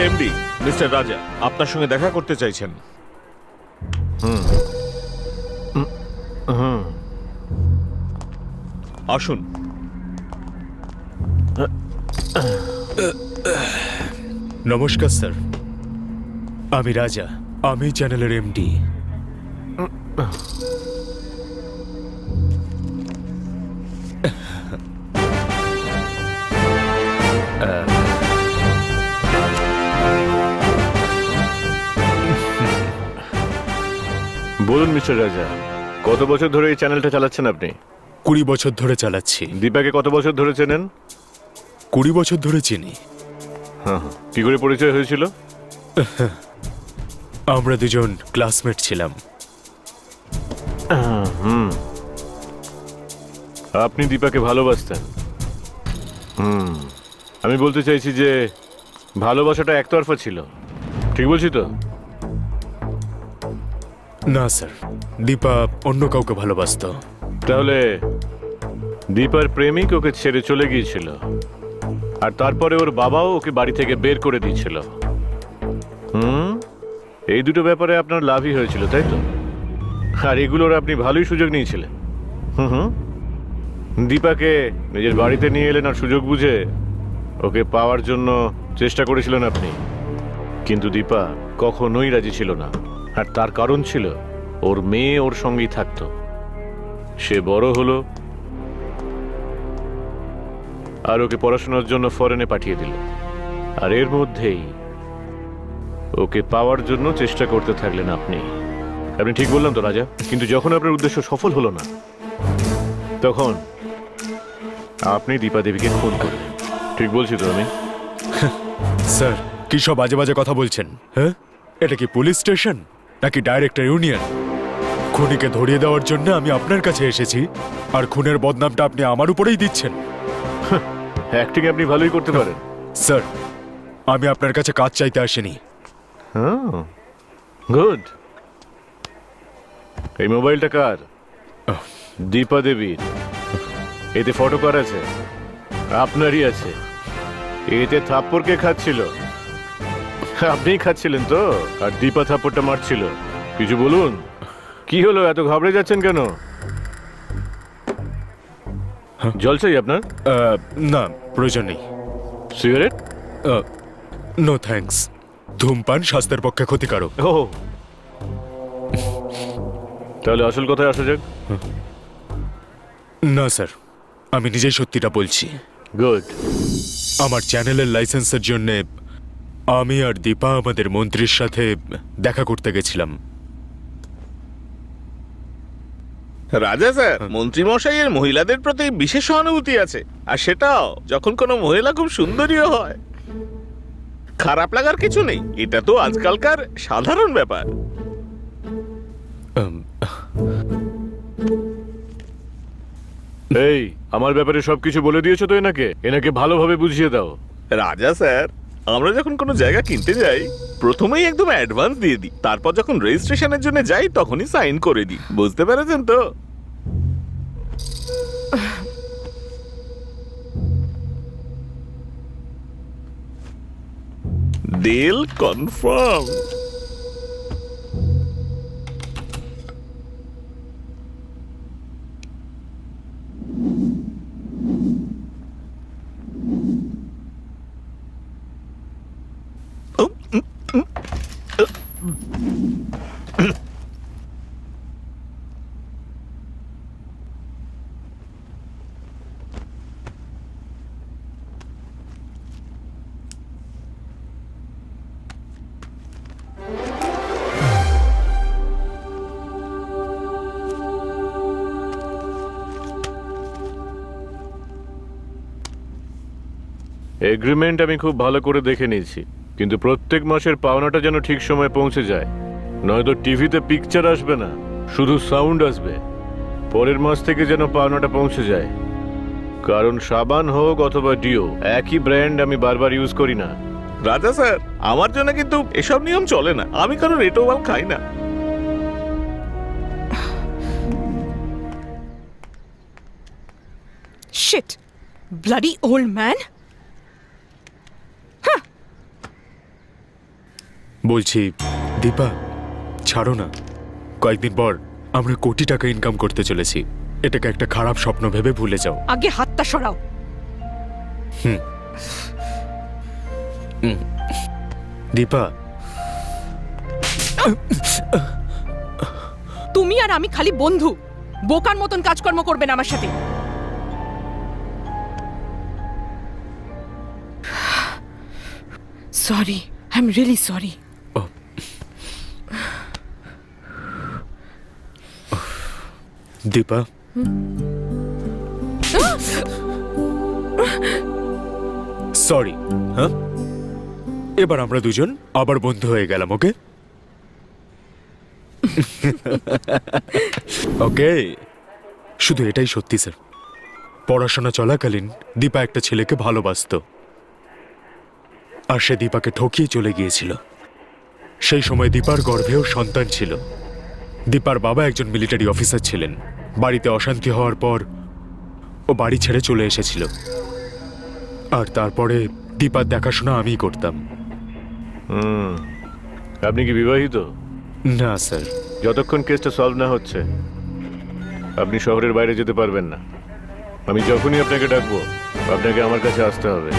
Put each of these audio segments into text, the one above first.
MD mister রাজা আপনার সঙ্গে দেখা করতে চাইছেন। আসুন। নমস্কার স্যার, আমি রাজা, আমি চ্যানেলের এমডি। বলুন মিস্টার রাজা, কত বছর ধরে এই চ্যানেলটা চালাচ্ছেন আপনি? 20 বছর ধরে চালাচ্ছি। দীপাকে কত বছর ধরে চেনেন? 20 বছর ধরে চিনি। হ্যাঁ, কি করে পরিচয় হয়েছিল? আমরা দুজন ক্লাসমেট ছিলাম। আপনি দীপাকে ভালোবাসতেন? আমি বলতে চাইছি যে ভালোবাসাটা একতরফা ছিল, ঠিক বলছি তো? না স্যার, দীপা অন্য কাউকে ভালোবাসতো। তাহলে দীপার প্রেমিক ওকে ছেড়ে চলে গিয়েছিল, আর তারপরে ওর বাবাও ওকে বাড়ি থেকে বের করে দিয়েছিল। এই দুটো ব্যাপারে আপনার লাভই হয়েছিল, তাই তো? আর এগুলোর আপনি ভালোই সুযোগ নিয়েছিলেন। দীপাকে নিজের বাড়িতে নিয়ে এলেন আর সুযোগ বুঝে ওকে পাওয়ার জন্য চেষ্টা করেছিলেন আপনি। কিন্তু দীপা কখনোই রাজি ছিল না, আর তার কারণ ছিল ওর মেয়ে ওর সঙ্গেই থাকতো। সে বড় হলো আর ওকে পড়াশোনার জন্য ফরেনে পাঠিয়ে দিল, আর এর মধ্যেই ওকে পাওয়ার জন্য চেষ্টা করতে থাকলেন আপনি। আপনি ঠিক বললাম তো রাজা? কিন্তু যখন আপনার উদ্দেশ্য সফল হলো না, তখন আপনি দীপা দেবীকে খুন করলেন, ঠিক বলছি তো আমি? স্যার, কি সব বাজে বাজে কথা বলছেন? হ্যাঁ, এটা কি পুলিশ স্টেশন নাকি ডাইরেক্টর ইউনিয়ন? খুনিকে ধরিয়ে দেওয়ার জন্য আমি আপনার কাছে এসেছি, আর খুনের বদনামটা আপনি আমার উপরেই দিচ্ছেন। অ্যাক্টিং আপনি ভালোই করতে পারেন। স্যার, আমি আপনার কাছে কাজ চাইতে আসিনি। গুড। এই মোবাইলটা কার? দীপা দেবীর। এতে ফটো কার আছে? আপনারই আছে। এতে থাপ্পড় কে খাচ্ছিল? আপনিই খাচ্ছিলেন তো? আর দীপা থাপ্পড়টা মারছিল। কিছু বলুন, কি হলো, এত ঘাবড়ে যাচ্ছেন কেন? জল চাই আপনার? না, প্রয়োজন নেই। সিগারেট? No thanks. ধূমপান স্বাস্থ্যের পক্ষে ক্ষতিকারক। ও, তাহলে আসল কথায় আসা যাক। না স্যার, আমি নিজেই সত্যিটা বলছি। গুড। আমার চ্যানেলের লাইসেন্সের জন্য আমি আর দীপা আমাদের মন্ত্রীর সাথে দেখা করতে গেছিলাম। রাজা স্যার, মন্ত্রী মশাইয়ের মহিলাদের প্রতি বিশেষ সহানুভূতি আছে, আর সেটাও যখন কোনো মহিলা খুব সুন্দরীও হয়। খারাপ লাগার কিছু নেই, এটা তো আজকালকার সাধারণ ব্যাপার। এই, আমার ব্যাপারে সবকিছু বলে দিয়েছো তো এনাকে? এনাকে ভালোভাবে বুঝিয়ে দাও। রাজা স্যার, আমরা যখন কোনো জায়গা কিনতে যাই প্রথমেই একদম অ্যাডভান্স দিয়ে দিই, তারপর যখন রেজিস্ট্রেশনের জন্য যাই তখনই সাইন করে দিই। বুঝতে পেরেছেন তো? Deal confirm. এগ্রিমেন্ট আমি খুব ভালো করে দেখে নিয়েছি, কিন্তু প্রত্যেক মাসের পাওনাটা যেন ঠিক সময় পৌঁছে যায়, নয়তো টিভিতে পিকচার আসবে না, শুধু সাউন্ড আসবে। পরের মাস থেকে যেন পাওনাটা পৌঁছে যায়, কারণ সাবান হোক অথবা ডিও, একই ব্র্যান্ড আমি বারবার ইউজ করি না। রাজা স্যার, আমার জন্য কিন্তু এসব নিয়ম চলে না। আমি কারো রেটোবাল খাই না। Shit! Bloody old man! বলছি দীপা, ছাড়ো না। কয়েকদিন পর আমরা কোটি টাকা ইনকাম করতে চলেছি। এটাকে একটা খারাপ স্বপ্ন ভেবে ভুলে যাও। আগে হাতটা সরাও। দীপা, তুমি আর আমি খালি বন্ধু, বোকার মতন কাজকর্ম করবে না আমার সাথে। Sorry, I am really sorry. Dipa, sorry. হ্যাঁ, এবার আমরা দুজন আবার বন্ধু হয়ে গেলাম। ওকে ওকে। শুধু এটাই সত্যি স্যার, পড়াশোনা চলাকালীন দীপা একটা ছেলেকে ভালোবাসতো, আর সে দীপাকে ঠকিয়ে চলে গিয়েছিল। সেই সময় দীপার গর্ভেও সন্তান ছিল। দীপার বাবা একজন মিলিটারি অফিসার ছিলেন। বাড়িতে অশান্তি হওয়ার পর ও বাড়ি ছেড়ে চলে এসেছিল, আর তারপরে দীপার দেখাশোনা আমিই করতাম। আপনি কি বিবাহিত? না স্যার। যতক্ষণ কেসটা সলভ না হচ্ছে আপনি শহরের বাইরে যেতে পারবেন না। আমি যখনই আপনাকে ডাকবো আপনাকে আমার কাছে আসতে হবে।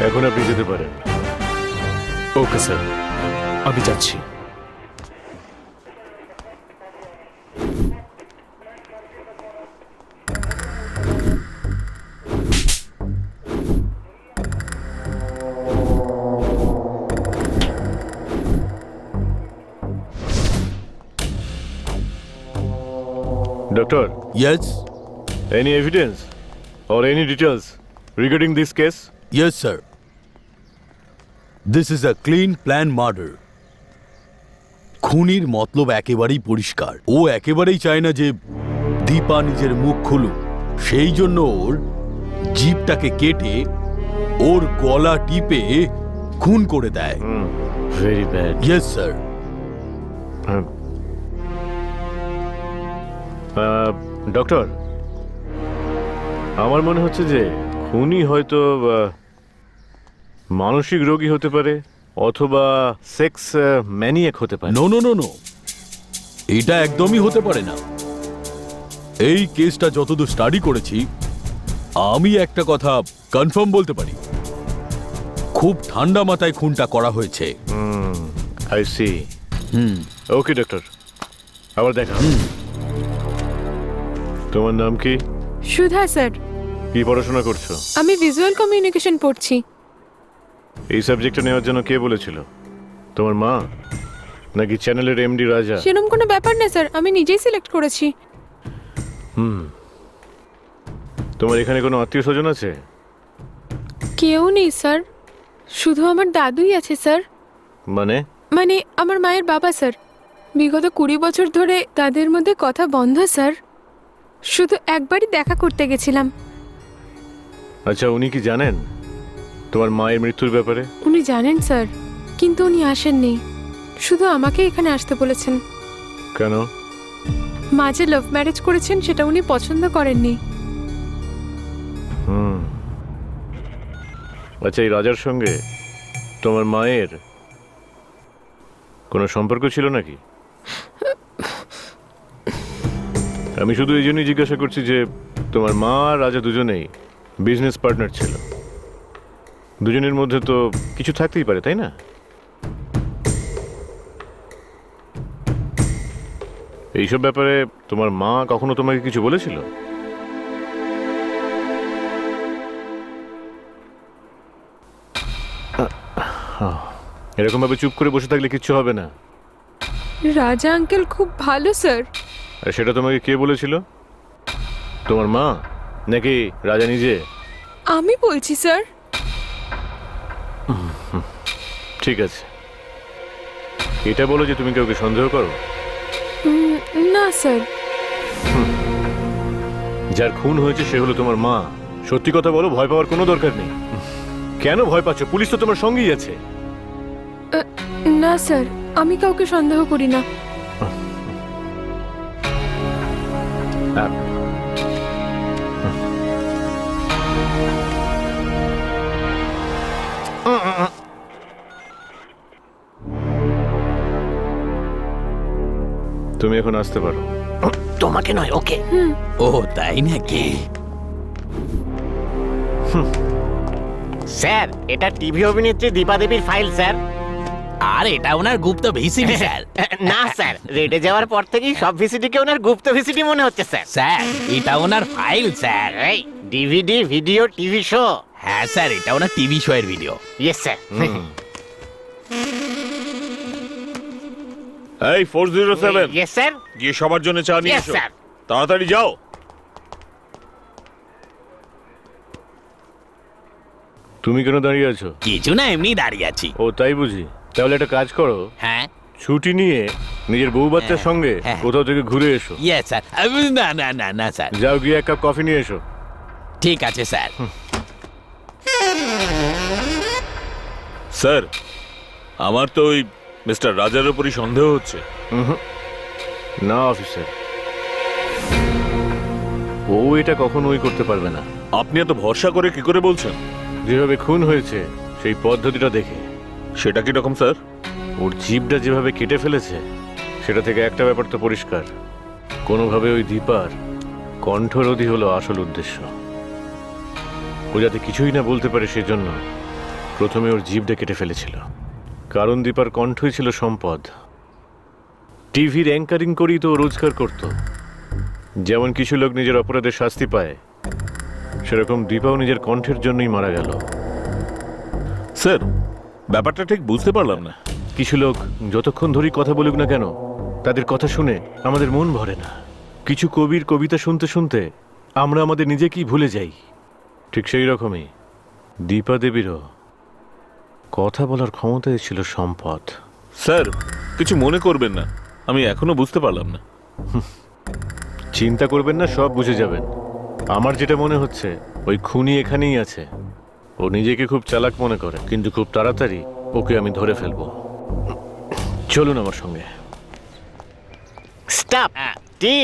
এখন আপনি যেতে পারেন। ওকে স্যার, আমি যাচ্ছি। Doctor, Yes, any evidence or any details regarding this case? yes, sir. This is a clean plan murder. খুনির মতলব একেবারেই পরিষ্কার। ও একেবারেই চায় না যে দীপা নিজের মুখ খুলুক, সেই জন্য ওর জিভটাকে কেটে ওর গলা টিপে খুন করে দেয়। Very bad. Yes, sir. Doctor, আমার মনে হচ্ছে যে খুনি হয়তো মানসিক রোগী হতে পারে অথবা সেক্স ম্যানিয়াক হতে পারে। নো নো নো নো, এটা একদমই হতে পারে না। এই কেসটা যতদূর স্টাডি করেছি আমি একটা কথা কনফার্ম বলতে পারি, খুব ঠান্ডা মাথায় খুনটা করা হয়েছে। I C. ওকে ডক্টর, আবার দেখা। তোমার নাম কি? সুধা স্যার। কি পড়াশোনা করছো? আমি ভিজুয়াল কমিউনিকেশন পড়ছি। এই সাবজেক্টটা নেওয়ার জন্য কে বলেছিল? তোমার মা নাকি চ্যানেলের এমডি রাজা? সেরকম কোনো ব্যাপার না স্যার, আমি নিজেই সিলেক্ট করেছি। তোমার এখানে কোনো আত্মীয় স্বজন আছে? কেউ নেই স্যার, শুধু আমার দাদুই আছে স্যার। মানে আমার মায়ের বাবা স্যার। বিগত 20 বছর ধরে তাদের মধ্যে কথা বন্ধ স্যার। শুধু একবারই দেখা করতে গেছিলাম। আচ্ছা, উনি কি জানেন তোমার মায়ের মৃত্যুর ব্যাপারে? উনি জানেন স্যার, কিন্তু উনি আসেননি। শুধু আমাকে এখানে আসতে বলেছেন। কেন? মা যে লাভ ম্যারেজ করেছেন সেটা উনি পছন্দ করেননি। আচ্ছা, এই রাজার সঙ্গে তোমার মায়ের কোনো সম্পর্ক ছিল নাকি? আমি শুধু এই জন্যই জিজ্ঞাসা করছি যে তোমার মা আর রাজা দুজনেই বিজনেস পার্টনার ছিল। দুজনের মধ্যে তো কিছু থাকতেই পারে, তাই না? এইসব ব্যাপারে তোমার মা কখনো তোমাকে কিছু বলেছিল? এরকম ভাবে চুপ করে বসে থাকলে কিচ্ছু হবে না। রাজা আঙ্কেল খুব ভালো স্যার। আর সেটা তোমাকে কে বলেছিল? তোমার মা নাকি রাজা নিজে? আমি বলছি স্যার। ঠিক আছে, এটা বলো যে তুমি কাউকে সন্দেহ করো? না স্যার। যার খুন হয়েছে সে হলো তোমার মা। সত্যি কথা বলো, ভয় পাওয়ার কোনো দরকার নেই। কেন ভয় পাচ্ছ? পুলিশ তো তোমার সঙ্গেই আছে। না স্যার, আমি কাউকে সন্দেহ করি না। তুমি এখন আসতে পারো। তোমাকে নয়, ওকে। ও তাই নাকি? স্যার, এটা টিভি অভিনেত্রী দীপা দেবীর ফাইল স্যার। আর এটা ওনার গুপ্ত ভিসিডি স্যার। না স্যার, রেডে যাওয়ার পর থেকেই সব ভিসিডিকে ওনার গুপ্ত ভিসিডি মনে হচ্ছে স্যার। স্যার, এটা ওনার ফাইল স্যার। এই ডিভিডি, ভিডিও, টিভি শো। হ্যাঁ স্যার, এটা ওনার টিভি শো এর ভিডিও। Yes sir. এই 407 ইয়েস স্যার। গিয়ে সবার জন্য চা নিয়ে ইয়েস এসো। স্যার। তাড়াতাড়ি যাও। তুমি কেন দাঁড়িয়ে আছো? কিছু না, এমনি দাঁড়িয়ে আছি। ও তাই বুঝি। তাহলে একটা কাজ করো, হ্যাঁ। ছুটি নিয়ে নিজের বউ বাচ্চার সঙ্গে হ্যাঁ। কোথাও থেকে ঘুরে এসো। Yes sir. না না না না স্যার। যাও, গিয়ে এক কাপ কফি নিয়ে এসো। ঠিক আছে স্যার। স্যার, আমার তো ওই মিস্টার রাজার উপরই সন্দেহ হচ্ছে। না অফিসার, ও এটা কখনোই করতে পারবে না। আপনি এত ভরসা করে কি করে বলছেন? যেভাবে খুন হয়েছে সেই পদ্ধতিটা দেখে। সেটা কি রকম স্যার? ওর জিভটা যেভাবে কেটে ফেলেছে সেটা থেকে একটা ব্যাপার তো পরিষ্কার, কোনোভাবে ওই দীপার কণ্ঠরোধী হলো আসল উদ্দেশ্য। ও যাতে কিছুই না বলতে পারে সেজন্য প্রথমে ওর জিভটা কেটে ফেলেছিল। কারণ দীপার কণ্ঠই ছিল সম্পদ। টিভির অ্যাঙ্কারিং করেই তো ও রোজগার করত। যেমন কিছু লোক নিজের অপরাধের শাস্তি পায়, সেরকম দীপাও নিজের কণ্ঠের জন্যই মারা গেল। স্যার, ব্যাপারটা ঠিক বুঝতে পারলাম না। কিছু লোক যতক্ষণ ধরেই কথা বলুক না কেন, তাদের কথা শুনে আমাদের মন ভরে না। কিছু কবির কবিতা শুনতে শুনতে আমরা আমাদের নিজেকেই ভুলে যাই। ঠিক সেই রকমই দীপা দেবীরও কথা বলার ক্ষমতাই ছিল সম্পদ। স্যার, কিছু মনে করবেন না, আমি এখনো বুঝতে পারলাম না। চিন্তা করবেন না, সব বুঝে যাবেন। আমার যেটা মনে হচ্ছে ওই খুনি এখানেই আছে। ও নিজেকে খুব চালাক মনে করে, কিন্তু খুব তাড়াতাড়ি ওকে আমি ধরে ফেলবো। চলুন আমার সঙ্গে। স্টপ। টি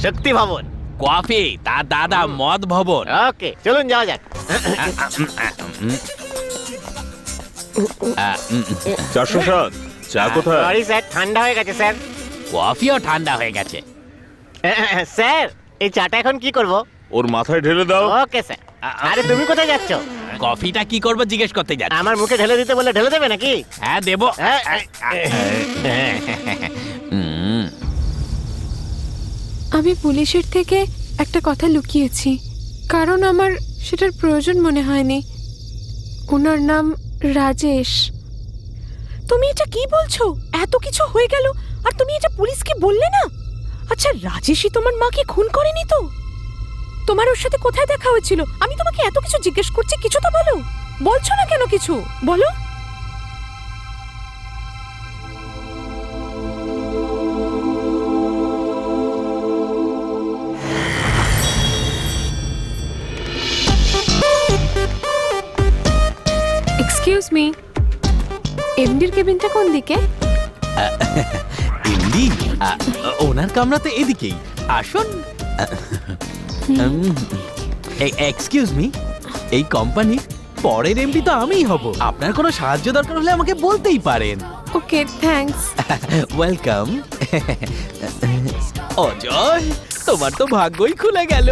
শক্তি ভবন। কফি তার দাদা মদ ভবন। ওকে, চলুন যাওয়া যাক। 407 চা কোথায়? সরি স্যার, ঠান্ডা হয়ে গেছে স্যার। কফিও ঠান্ডা হয়ে গেছে। স্যার, এই চাটা এখন কি করব? ওর মাথায় ঢেলে দাও। Okay sir. আরে তুমি কোথায় যাচ্ছ? কফিটা কি করব জিজ্ঞেস করতে যাচ্ছি। আমার মুখে ঢেলে দিতে বলে ঢেলে দেবে নাকি? হ্যাঁ দেবো। আমি পুলিশের থেকে একটা কথা লুকিয়েছি, কারণ আমার সেটার প্রয়োজন মনে হয়নি। ওনার নাম রাজেশ। তুমি এটা কি বলছো? এত কিছু হয়ে গেল আর তুমি এটা পুলিশকে বললে না? আচ্ছা, রাজেশই তোমার মাকে খুন করেনি তো? তোমার ওর সাথে কোথায় দেখা হয়েছিল? আমি তোমাকে এত কিছু জিজ্ঞেস করছি, কিছু তো বলো। বলছো না কেন কিছু? বলো। এক্সকিউজ মি, এমডির কেবিনটা কোন দিকে? এমডি ওনার কামরাতে এদিকেই। আসুন। এক্সকিউজ মি, এই কোম্পানি পরের এমডি তো আমিই হব। আপনার কোনো সাহায্য দরকার হলে আমাকে বলতেই পারেন। ওকে, থ্যাঙ্কস। ওয়েলকাম। অজয়, তোমার তো ভাগ্যই খুলে গেল।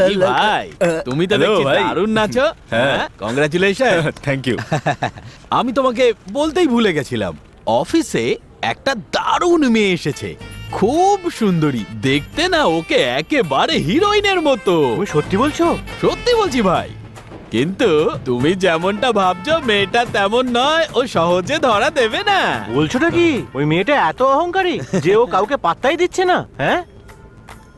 কি ভাই, তুমি তো Hello, দেখছি ভাই। দারুণ নাচো। হ্যাঁ। কংগ্রাচুলেশন। Thank you. আমি তোমাকে বলতেই ভুলে গেছিলাম, অফিসে একটা দারুণ মেয়ে এসেছে, খুব সুন্দরী দেখতে। না ওকে একেবারে হিরোইনের মতো। তুমি সত্যি বলছো? সত্যি বলছি ভাই, কিন্তু তুমি যেমনটা ভাবছো মেয়েটা তেমন নয়। ও সহজে ধরা দেবে না। বলছোটা কি? ওই মেয়েটা এত অহংকারী যে ও কাউকে পাত্তাই দিচ্ছে না? হ্যাঁ,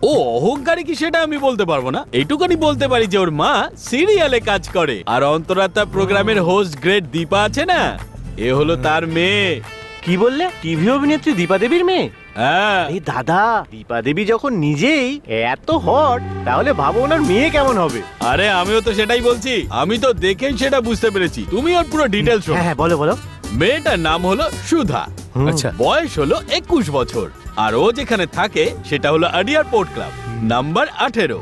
ও অহংকারী কি সেটা আমি বলতে পারবো না, এইটুখানি বলতে পারি যে ওর মা সিরিয়ালে কাজ করে, আর অন্তরাত্মা প্রোগ্রামের হোস্ট গ্রেট দীপা আছে না, এ হলো তার মেয়ে। কি বললে? টিভি অভিনেত্রী দীপা দেবীর মেয়ে? হ্যাঁ, এই দাদা, দীপা দেবী যখন নিজেই এত হট, তাহলে ভাবো ওনার মেয়ে কেমন হবে। আরে আমিও তো সেটাই বলছি, আমি তো দেখেই সেটা বুঝতে পেরেছি। তুমি ওর পুরো ডিটেলস শোনো। হ্যাঁ বলো বলো। মেয়েটার নাম হলো সুধা, আচ্ছা বয়স হলো 21 বছর, আর ও যেখানে থাকে সেটা হলো আডিয়ার পোর্ট ক্লাব নাম্বার 18।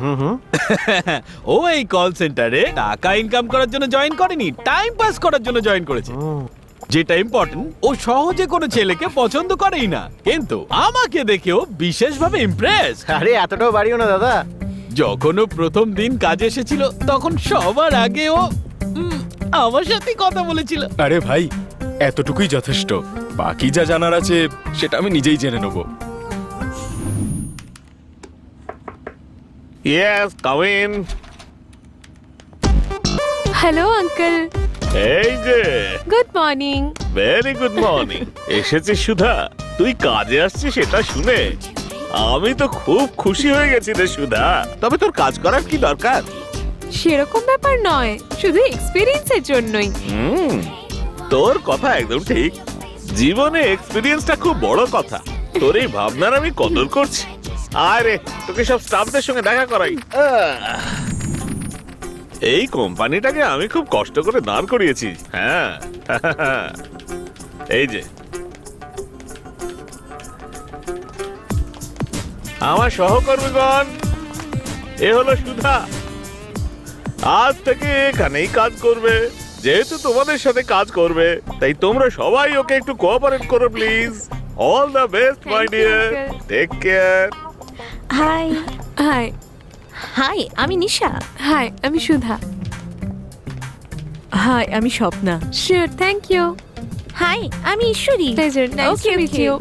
ও এই কল সেন্টারে টাকা ইনকাম করার জন্য জয়েন করেনি, টাইম পাস করার জন্য জয়েন করেছে। যেটা ইম্পর্টেন্ট, ও সহজে কোনো ছেলেকে পছন্দ করেই না, কিন্তু আমাকে দেখেও বিশেষভাবে ইমপ্রেস। আরে এতটাও বাড়িও না দাদা। যখন ও প্রথম দিন কাজে এসেছিল তখন সবার আগে ও আমার সাথে কথা বলেছিল। আরে ভাই, এতটুকুই যথেষ্ট। বাকি যা জানার আছে সেটা আমি নিজেই জেনে নেব। Yes, come in. Hello uncle, এই যে, good morning. Very good morning. এসেছিস সুধা? তুই কাজে আসছিস সেটা শুনে আমি তো খুব খুশি হয়ে গেছি রে সুধা। তবে তোর কাজ করার কি দরকার? সেরকম ব্যাপার নয়, শুধু এক্সপিরিয়েন্সের জন্যই। তোর কথা একদম ঠিক। জীবনে এক্সপিরিয়েন্সটা খুব বড় কথা। তোর এই ভাবনার আমি কদর করছি। আরে তোকে সব স্টাফদের সঙ্গে দেখা করাই। এই কোম্পানিটাকে আমি খুব কষ্ট করে দাঁড় করিয়েছি। হ্যাঁ, এই যে আমার সহকর্মীগণ, এ হলো সুধা। আজ থেকে এখানেই কাজ করবে। যেহেতু তোমাদের সাথে কাজ করবে, তাই তোমরা সবাই ওকে একটু কোঅপারেট করো please. All the best my Thank you, dear. uncle. Take care. Hi. Hi. Hi, আমি নিশা। হাই, আমি সুধা। হাই, আমি Swapna. Sure, thank you. Hi, আমি Ishwari. Pleasure, nice to Okay, meet okay. You.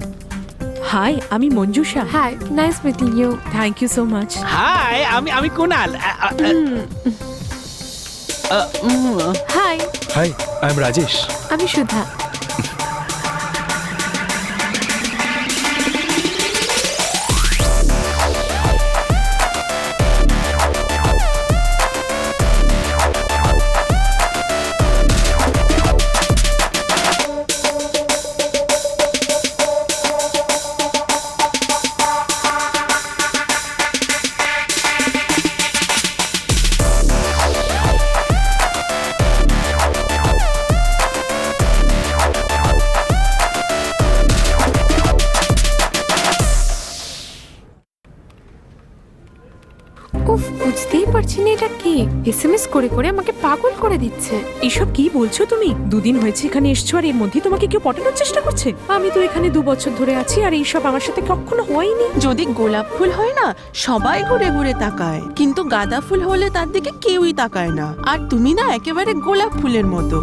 Hi, আমি Manjusha. Hi, nice meeting you. Thank you so much. Hi, আমি Kunal. Hi, hi, I am Rajesh. আমি সুধা। উফ, বুঝতেই পারছি না এটা কি। এসএমএস করে করে আমাকে পাগল করে দিচ্ছে। এসব কি বলছো তুমি? দুদিন হয়েছে এখানে এসছো আর এর মধ্যে তোমাকে কেউ পটানোর চেষ্টা করছে? আমি তো এখানে 2 বছর ধরে আছি আর এইসব আমার সাথে কখনো হয়নি। যদি গোলাপ ফুল হয় না, সবাই ঘুরে ঘুরে তাকায়, কিন্তু গাঁদা ফুল হলে তার দিকে কেউই তাকায় না। আর তুমি না একেবারে গোলাপ ফুলের মতো।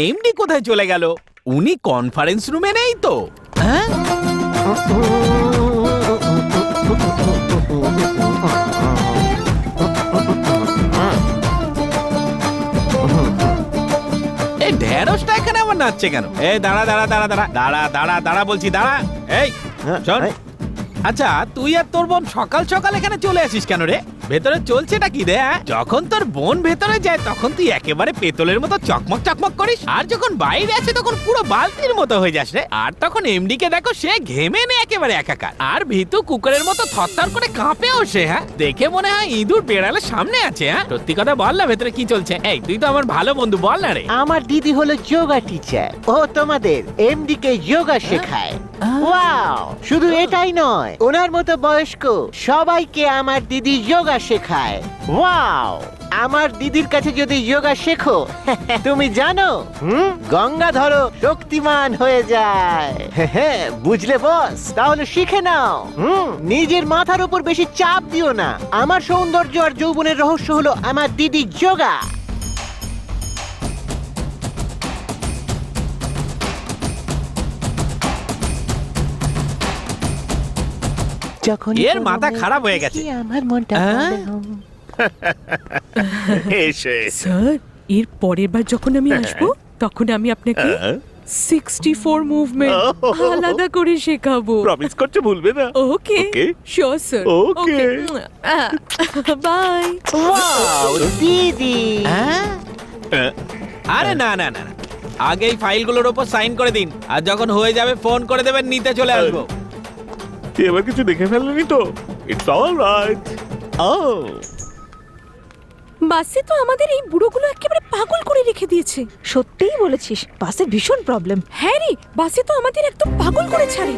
এমডি কোথায় চলে গেল? উনি কনফারেন্স রুমে নেই তো? হ্যাঁ, এই ঢেঁড়সটা এখানে আবার নাচছে কেন? এই দাঁড়া দাঁড়া দাঁড়া দাঁড়া দাঁড়া দাঁড়া দাঁড়া বলছি, দাঁড়া। এই শোন, আচ্ছা তুই আর তোর বোন সকাল সকাল এখানে চলে আসিস কেন রে? ভেতরে চলছেটা কি রে? যখন তোর বোন ভেতরে যায় তখন তুই একেবারে পেতলের মতো চকমক চকমক করিস, আর যখন বাইরে আসে তখন পুরো বালতির মতো হয়ে যাস রে। আর তখন এমডি কে দেখো, সে ঘেমে নে একেবারে একাকার, আর ভিতু কুকুরের মতো থরথর করে কাঁপেও সে। হ্যাঁ, দেখে মনে হয় ইঁদুর বেড়ালের সামনে আছে। হ্যাঁ, সত্যি কথা বল না, ভেতরে কি চলছে? এই তুই তো আমার ভালো বন্ধু, বল না রে। আমার দিদি হলো যোগা টিচার। ও তোমাদের এমডি কে যোগা শেখায়। ওয়াও, শুধু এটাই নয়, ওনার মতো বয়স্ক সবাইকে আমার দিদি যোগা শেখায়। ওয়াও। আমার দিদির কাছে যদি যোগা শেখো তুমি জানো গঙ্গা ধরো শক্তিমান হয়ে যায় বুঝলে বস? তাহলে শিখে নাও। নিজের মাথার উপর বেশি চাপ দিও না। আমার সৌন্দর্য আর যৌবনের রহস্য হলো আমার দিদির যোগা। যখন এর মাথা খারাপ হয়ে গেছে। আমার মনটা এসে স্যার এর পরের বার যখন আমি আসবো তখন আমি আপনাকে 64 মুভমেন্ট আলাদা করে শেখাবো। প্রমিস করছে ভুলবে না? Okay Okay. Sure sir Okay. Bye. Wow দিদি আরে না না না না। আগে এই ফাইলগুলোর উপর সাইন করে দিন, আর যখন হয়ে যাবে ফোন করে দেবেন, নিতে চলে আসবো। তুই এবার কিছু দেখে ফেলনি তো? It's all right. ও বাসে তো আমাদের এই বুড়োগুলো একেবারে পাগল করে রেখে দিয়েছে। সত্যিই বলেছিস, বাসে ভীষণ প্রবলেম। হ্যাঁ রে, বাসে তো আমাদের একদম পাগল করে ছাড়ে।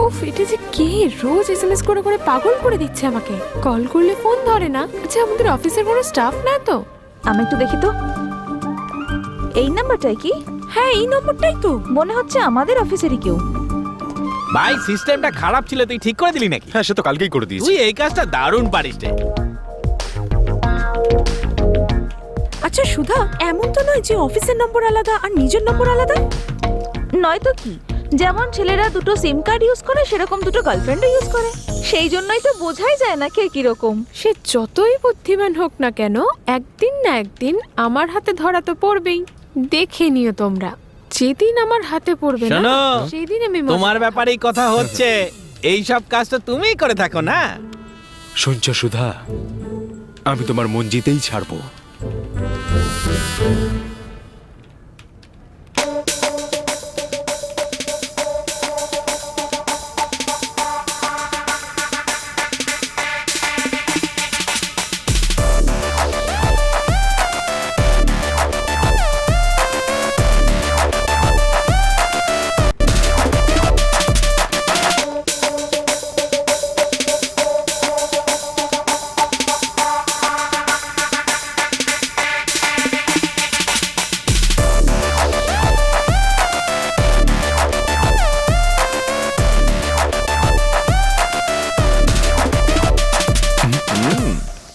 উফ, এটা যে কে রোজ এসএমএস করে করে পাগল করে দিচ্ছে আমাকে। কল করলে ফোন ধরে না। আচ্ছা, আমাদের অফিসের কোনো স্টাফ না তো? আমি একটু দেখি তো, এই নাম্বারটাই কি? হ্যাঁ এই নম্বরটাই তো। মনে হচ্ছে আমাদের অফিসেরই কেউ। ভাই, সিস্টেমটা খারাপ ছিল, তুই ঠিক করে দিলি নাকি? হ্যাঁ, সে তো কালকেই করে দিয়েছি। তুই এই কাজটা দারুণ পারিস রে। আচ্ছা সুধা, এমন তো নয় যে অফিসের নম্বর আলাদা আর নিজের নম্বর আলাদা। নয়তো কি, যেমন ছেলেরা দুটো সিম কার্ড ইউজ করে সেরকম দুটো গার্লফ্রেন্ডও ইউজ করে। সেই জন্যই তো বোঝাই যায় না কে কিরকম। সে যতই বুদ্ধিমান হোক না কেন, একদিন না একদিন আমার হাতে ধরা তো পড়বেই। দেখে নিও তোমরা, যেদিন আমার হাতে পড়বে না শোনো, সেদিন আমি মজা তোমার ব্যাপারেই কথা হচ্ছে। এই সব কাজ তো তুমিই করে থাকো না? শুনছো সুধা, আমি তোমার মন জিতেই ছাড়বো।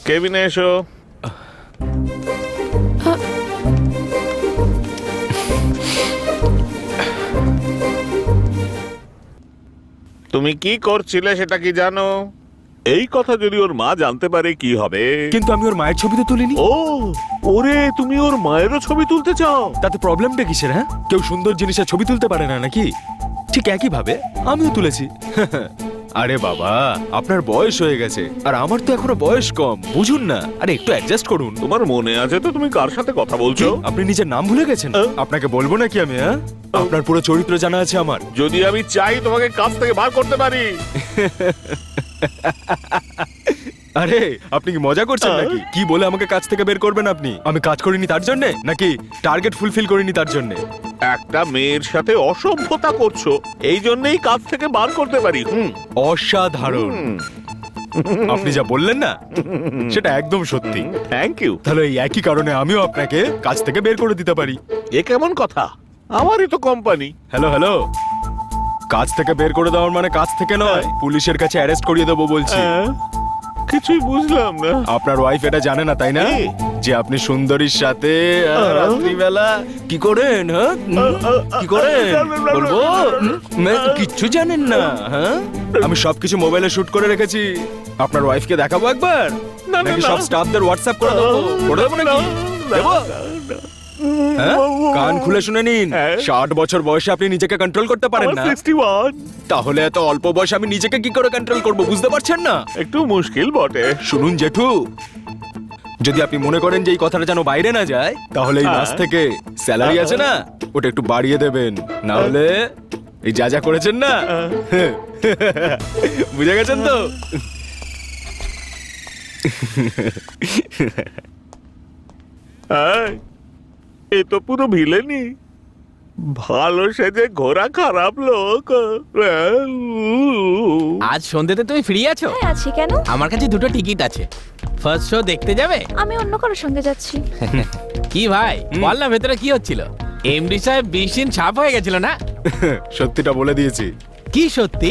কেবিনে এসো। তুমি কি করছিলে সেটা কি জানো? এই কথা যদি ওর মা জানতে পারে কি হবে? কিন্তু আমি ওর মায়ের ছবি তো তুলিনি। ও ওরে, তুমি ওর মায়েরও ছবি তুলতে চাও? তাতে প্রবলেমটা কিসের? হ্যাঁ, কেউ সুন্দর জিনিসের ছবি তুলতে পারে না নাকি? ঠিক একই ভাবে আমিও তুলেছি। আরে বাবা, আপনার বয়স হয়ে গেছে আর আমার তো এখনো বয়স কম, বুঝুন না। আরে একটু অ্যাডজাস্ট করুন। তোমার মনে আছে তো তুমি কার সাথে কথা বলছো? আপনি নিজের নাম ভুলে গেছেন? আপনাকে বলবো নাকি আমি? হ্যাঁ, আপনার পুরো চরিত্র জানা আছে আমার। যদি আমি চাই তোমাকে কাজ থেকে বার করতে পারি। আরে আপনি কি মজা করছেন নাকি? কি বলে আমাকে কাজ থেকে বের করবেন আপনি? আমি কাজ করিনি তার জন্য, নাকি টার্গেট ফুলফিল করিনি তার জন্য? একটা মেয়ের সাথে অসভ্যতা করছো, এই জন্যই কাজ থেকে বার করতে পারি। অসাধারণ। আপনি যা বললেন না, সেটা একদম সত্যি। Thank you. তাহলে এই একই কারণে আমিও আপনাকে কাজ থেকে বের করে দিতে পারি। এ কেমন কথা? আমারই তো কোম্পানি। হ্যালো হ্যালো, কাজ থেকে বের করে দেওয়ার মানে কাজ থেকে নয়, পুলিশের কাছে অ্যারেস্ট করিয়ে দেবো বলছি। কিছুই বুঝলাম না। আপনার ওয়াইফ এটা জানে না, তাই না? কি? যে আপনি সুন্দরীর সাথে রাত্রিবেলা কি করেন? হ্যাঁ, কি করেন বলবো? কিচ্ছু জানেন না? হ্যাঁ, আমি সবকিছু মোবাইলে শুট করে রেখেছি। আপনার ওয়াইফকে দেখাবো একবার, নাকি সব স্টাফদের হোয়াটসঅ্যাপ করে দেবো? করে দেবো নাকি? দেবো? হ্যাঁ? কান খুলে শুনে নিন, 60 বছর বয়সে আপনি নিজেকে কন্ট্রোল করতে পারেন না। 61। তাহলে এত অল্প বয়সে আমি নিজেকে কি করে কন্ট্রোল করব, বুঝতে পারছেন না? একটু মুশকিল বটে। শুনুন জেঠু, যদি আপনি মনে করেন যে এই কথাটা যেন বাইরে না যায়, তাহলে এই মাস থেকে স্যালারি আছে না, ওটা একটু বাড়িয়ে দেবেন। না হলে এই যা যা করেছেন না, বুঝে গেছেন তো? এ তো পুরো ভিলেনি। ভালো সেজে ঘোরা খারাপ লোক। আজ সন্ধ্যেতে তুমি ফ্রি আছো? হ্যাঁ আছি, কেন? আমার কাছে দুটো টিকিট আছে, ফার্স্ট শো দেখতে যাবে? আমি অন্য কারোর সঙ্গে যাচ্ছি। কি ভাই বল না, ভেতরে কি হচ্ছিল? এমডি সাহেব 20 দিন ছাপ হয়ে গেছিল না? সত্যিটা বলে দিয়েছি। কি সত্যি?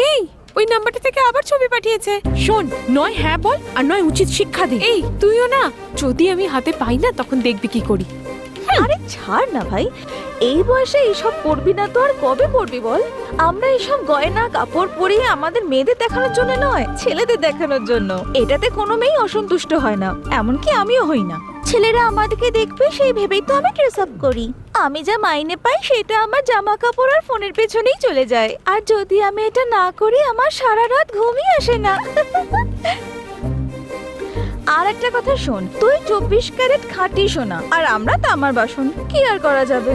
এই ওই নাম্বারটা থেকে আবার ছবি পাঠিয়েছে। শোন, নয় হ্যাঁ বল আর নয় উচিত শিক্ষা দে। এই তুইও না, যদি আমি হাতে পাই না তখন দেখবি কি করি। আরে ছাড় না ভাই, এই বয়সে এইসব পড়বি না তো আর কবে পড়বি বল? আমরা এইসব গয়না কাপড় পরিয়ে আমাদের মেয়েদের দেখানোর জন্য নয়, ছেলেদের দেখানোর জন্য। এটাতে কোনো মেয়েই অসন্তুষ্ট হয় না, এমনকি আমিও হই না। ছেলেরা আমাদেরকে দেখবে সেই ভেবেই তো আমি ড্রেস আপ করি। আমি যা মাইনে পাই সেটা আমার জামা কাপড় আর ফোনের পেছনেই চলে যায়। আর যদি আমি এটা না করি আমার সারা রাত ঘুমই আসে না। আর একটা কথা শোন, তুই 24 ক্যারেট খাঁটি সোনা আর আমরা তামার বাসন, কি আর করা যাবে?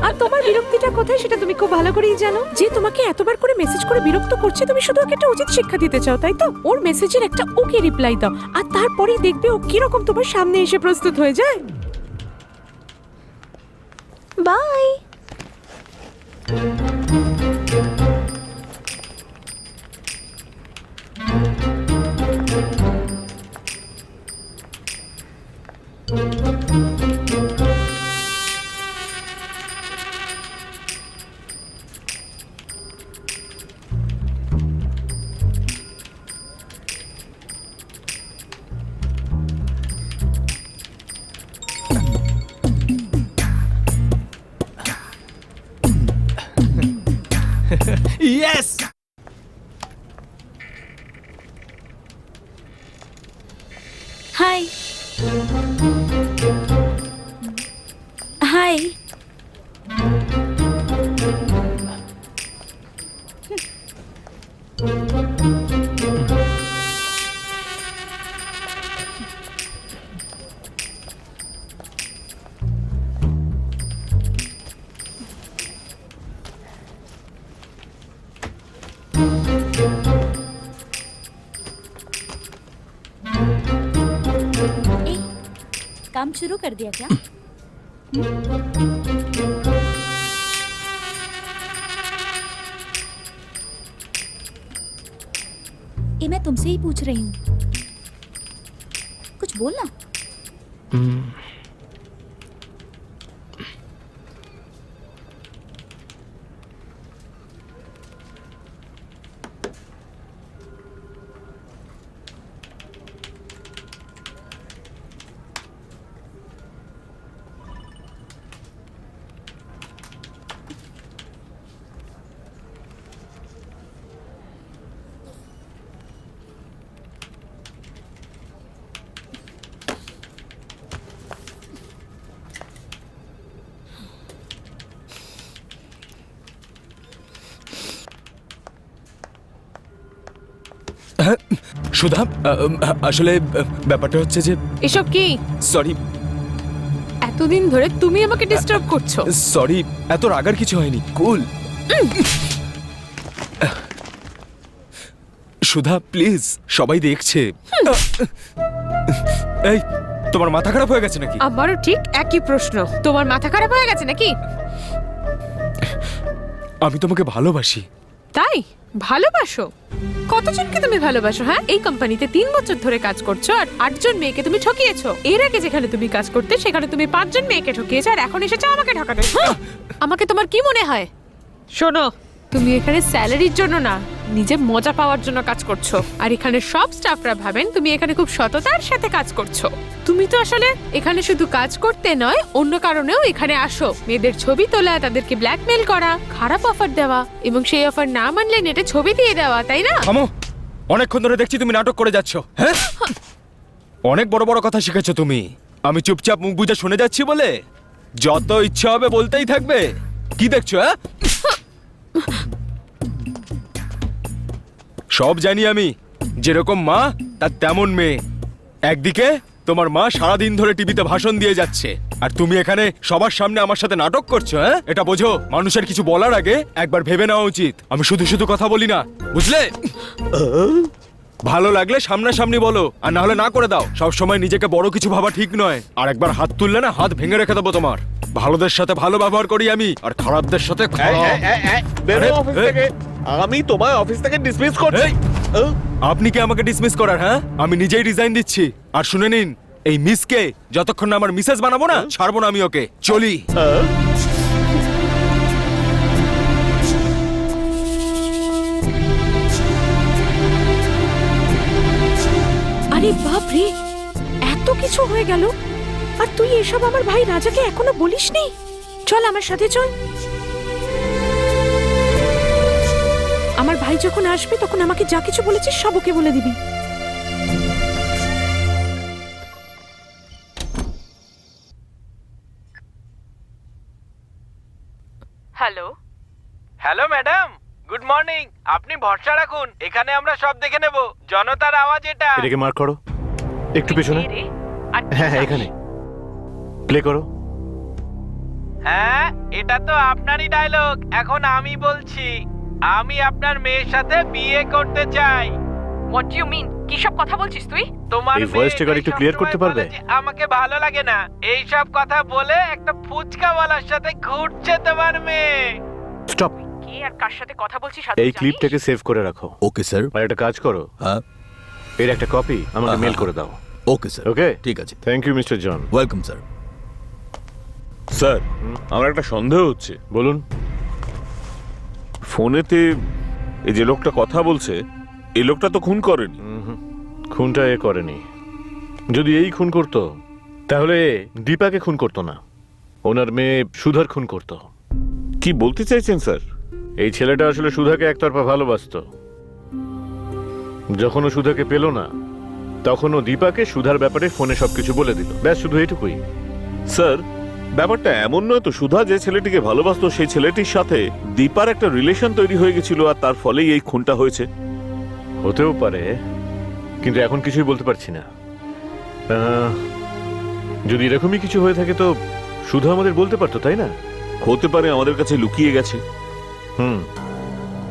আর তোমার বিরক্তিটা কোথায় সেটা তুমি খুব ভালো করেই জানো। যে তোমাকে এতবার করে মেসেজ করে বিরক্ত করছে, তুমি শুধু ওকে একটা উচিত শিক্ষা দিতে চাও, তাই তো? ওর মেসেজের একটা ওকে রিপ্লাই দাও, আর তারপরেই দেখবে ও কিরকম তোমার সামনে এসে প্রস্তুত হয়ে যায়। বাই। ইয়েস! হাই। হাই। काम शुरू कर दिया क्या? ये मैं तुमसे ही पूछ रही हूँ, कुछ बोलना। সুধা, আসলে ব্যাপারটা হচ্ছে যে, এসব কি? সরি এতদিন ধরে তুমি আমাকে ডিস্টার্ব করছো। সরি, এত রাগার কিছু হয়নি, কুল। সুধা প্লিজ, সবাই দেখছে। এই, তোমার মাথা খারাপ হয়ে গেছে নাকি? আমারও ঠিক একই প্রশ্ন, তোমার মাথা খারাপ হয়ে গেছে নাকি? আমি তোমাকে ভালোবাসি। তাই ভালোবাসো? কতজনকে তুমি ভালোবাসো? হ্যাঁ, এই কোম্পানিতে 3 বছর ধরে কাজ করছো আর 8 জন মেয়েকে তুমি ঠকিয়েছো। এর আগে যেখানে তুমি কাজ করতে সেখানে তুমি 5 জন মেয়েকে ঠকিয়েছো, আর এখন এসেছো আমাকে ঠকাতে। আমাকে তোমার কি মনে হয়? শোনো, তুমি এখানে স্যালারির জন্য না, নিজে মজা পাওয়ার জন্য কাজ করছো। আর এখানে সব স্টাফরা ভাবেন তুমি এখানে খুব সততার সাথে কাজ করছো। তুমি তো আসলে এখানে শুধু কাজ করতে নয়, অন্য কারণেও এখানে আসো। মেয়েদের ছবি তোলা, তাদেরকে ব্ল্যাকমেল করা, খারাপ অফার দেওয়া, এবং সেই অফার না মানলে নেটে ছবি দিয়ে দেওয়া, তাই না? থামো, অনেকক্ষণ ধরে দেখছি তুমি নাটক করে যাচ্ছ। হ্যাঁ, অনেক বড় বড় কথা শিখেছো তুমি। আমি চুপচাপ মুখ বুজে শুনে যাচ্ছি বলে যত ইচ্ছা হবে বলতেই থাকবে। কি দেখছো? হ্যাঁ, সব জানি আমি। যেরকম মা তার তেমন মেয়ে। একদিকে তোমার মা সারাদিন ধরে টিভিতে ভাষণ দিয়ে যাচ্ছে, আর তুমি এখানে সবার সামনে আমার সাথে নাটক করছো। হ্যাঁ, এটা বোঝো, মানুষের কিছু বলার আগে একবার ভেবে নেওয়া উচিত। আমি শুধু শুধু কথা বলি না, বুঝলে? ভালো লাগলে সামনাসামনি বলো, আর না হলে না করে দাও। সব সময় নিজেকে বড় কিছু ভাবা ঠিক নয়। আর একবার হাত তুললে না, হাত ভেঙে রেখে দেবো তোমার। ভালোদের সাথে ভালো ব্যবহার করি আমি, আর খারাপদের সাথে এই, খারাপ। এই, এই, এই, বেরো আরে, অফিস এই। থেকে। আমি তোমায় অফিস থেকে ডিসমিস করছি। এই। আপনি কি আমাকে ডিসমিস করার? হ্যাঁ, আমি নিজেই রিজাইন দিচ্ছি। আর শুনে নিন, এই মিসকে যতক্ষণ না আমার মিসেস বানাবো না, ছাড়বো না আমি ওকে। চলি। আরে বাপ রে, এত কিছু হয়ে গেল, আর তুই এসব আমার ভাই রাজাকে এখনো বলিসনি? চল আমার সাথে চল। আমার ভাই যখন আসবে তখন আমাকে যা কিছু বলেছিস সব ওকে বলে দিবি। Hello, hello madam, good morning. আপনি ভরসা রাখুন, এখানে আমরা সব দেখে নেব। জনতার আওয়াজ এটা। এটাকে মার্ক করো, একটু পেছনে। হ্যাঁ হ্যাঁ, এখানে প্লে করো। হ্যাঁ, এটা তো আপনারই ডায়লগ। এখন আমি বলছি, আমি আপনার মেয়ের সাথে বিয়ে করতে চাই। What do you mean? কি সব কথা বলছিস তুই? তোমার এই মেয়ে ভয়েসটাকে আরেকটু clear করতে সবসময় পারবে? বলে যে আমাকে ভালো লাগে না। এই সব কথা বলে একটা ফুচকাওয়ালার সাথে ঘুরছে তোমার মেয়ে। স্টপ। কে আর কার সাথে কথা বলছিস? এই ক্লিপটাকে সেভ করে রাখো। Okay sir. আর একটা কাজ করো, হ্যাঁ, এর একটা কপি আমাকে হ্যাঁ, মেল হ্যাঁ। করে দাও। Okay sir. ওকে, ঠিক আছে। Thank you mister John. Welcome sir. Sir, আমার একটা সন্দেহ হচ্ছে। বলুন। ফোনেতে এই যে লোকটা কথা বলছে, এই লোকটা তো খুন করেনি। খুনটা এ করেনি। যদি এই খুন করত তাহলে দীপাকে খুন করতো না, ওনার মেয়ে সুধার খুন করতো। কি বলতে চাইছেন স্যার? এই ছেলেটা আসলে সুধাকে একতরফা ভালোবাসতো। যখন ও সুধাকে পেল না, তখন ও দীপাকে সুধার ব্যাপারে ফোনে সবকিছু বলে দিল। ব্যাস, শুধু এইটুকুই। স্যার, ব্যাপারটা এমন নয় তো সুধা যে ছেলেটিকে ভালোবাসতো সেই ছেলেটির সাথে দীপার একটা রিলেশন তৈরি হয়ে গেছিল, আর তার ফলেই এই খুনটা হয়েছে। হতেও পারে, কিন্তু এখন কিছুই বলতে পারছি না। যদি এরকমই কিছু হয়ে থাকে তো সুধা আমাদের বলতে পারতো, তাই না? হতে পারে আমাদের কাছে লুকিয়ে গেছে।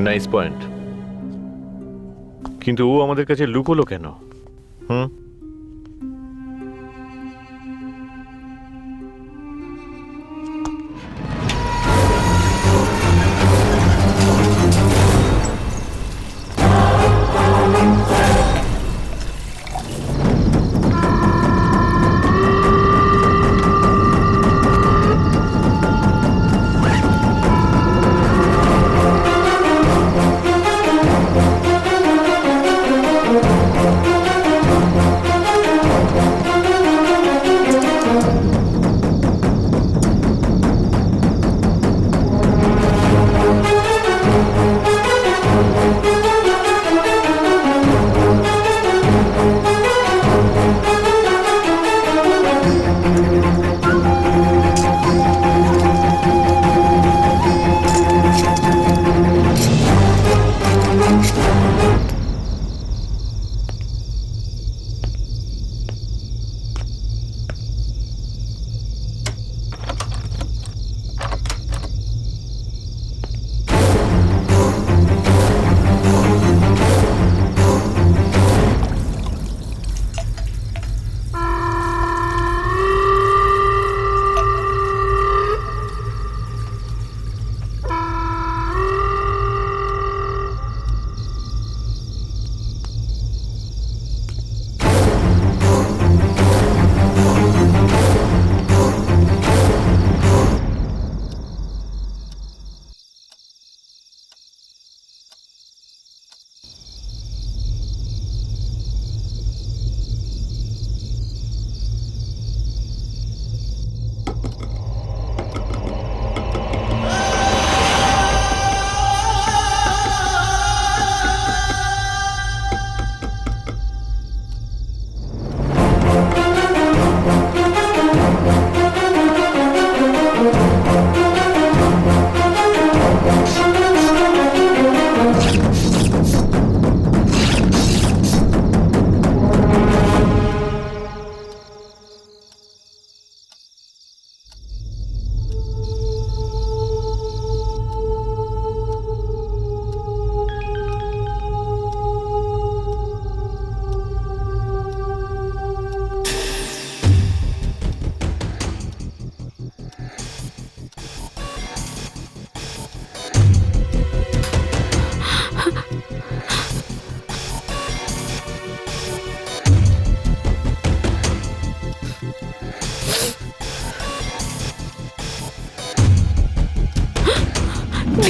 Nice point. কিন্তু ও আমাদের কাছে লুকোলো কেন?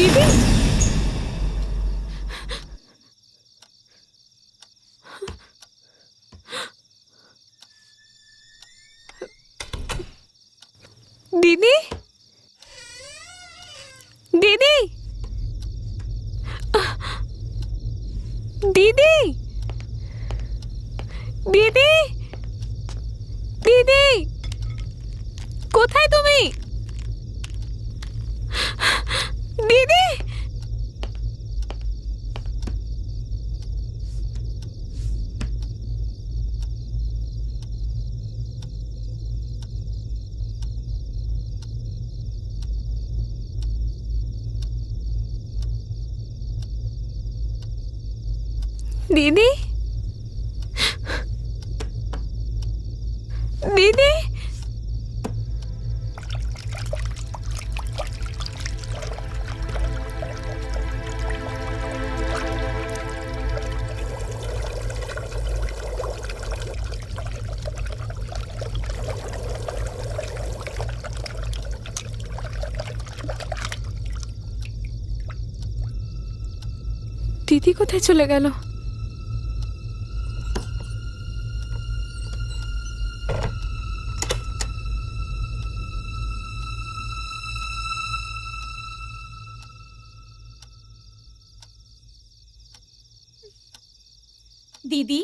দিদি দিদি দিদি দিদি দিদি দিদি কোথায় তুমি দিদি দিদি দিদি দিদি কোথায় চলে গেল? দিদি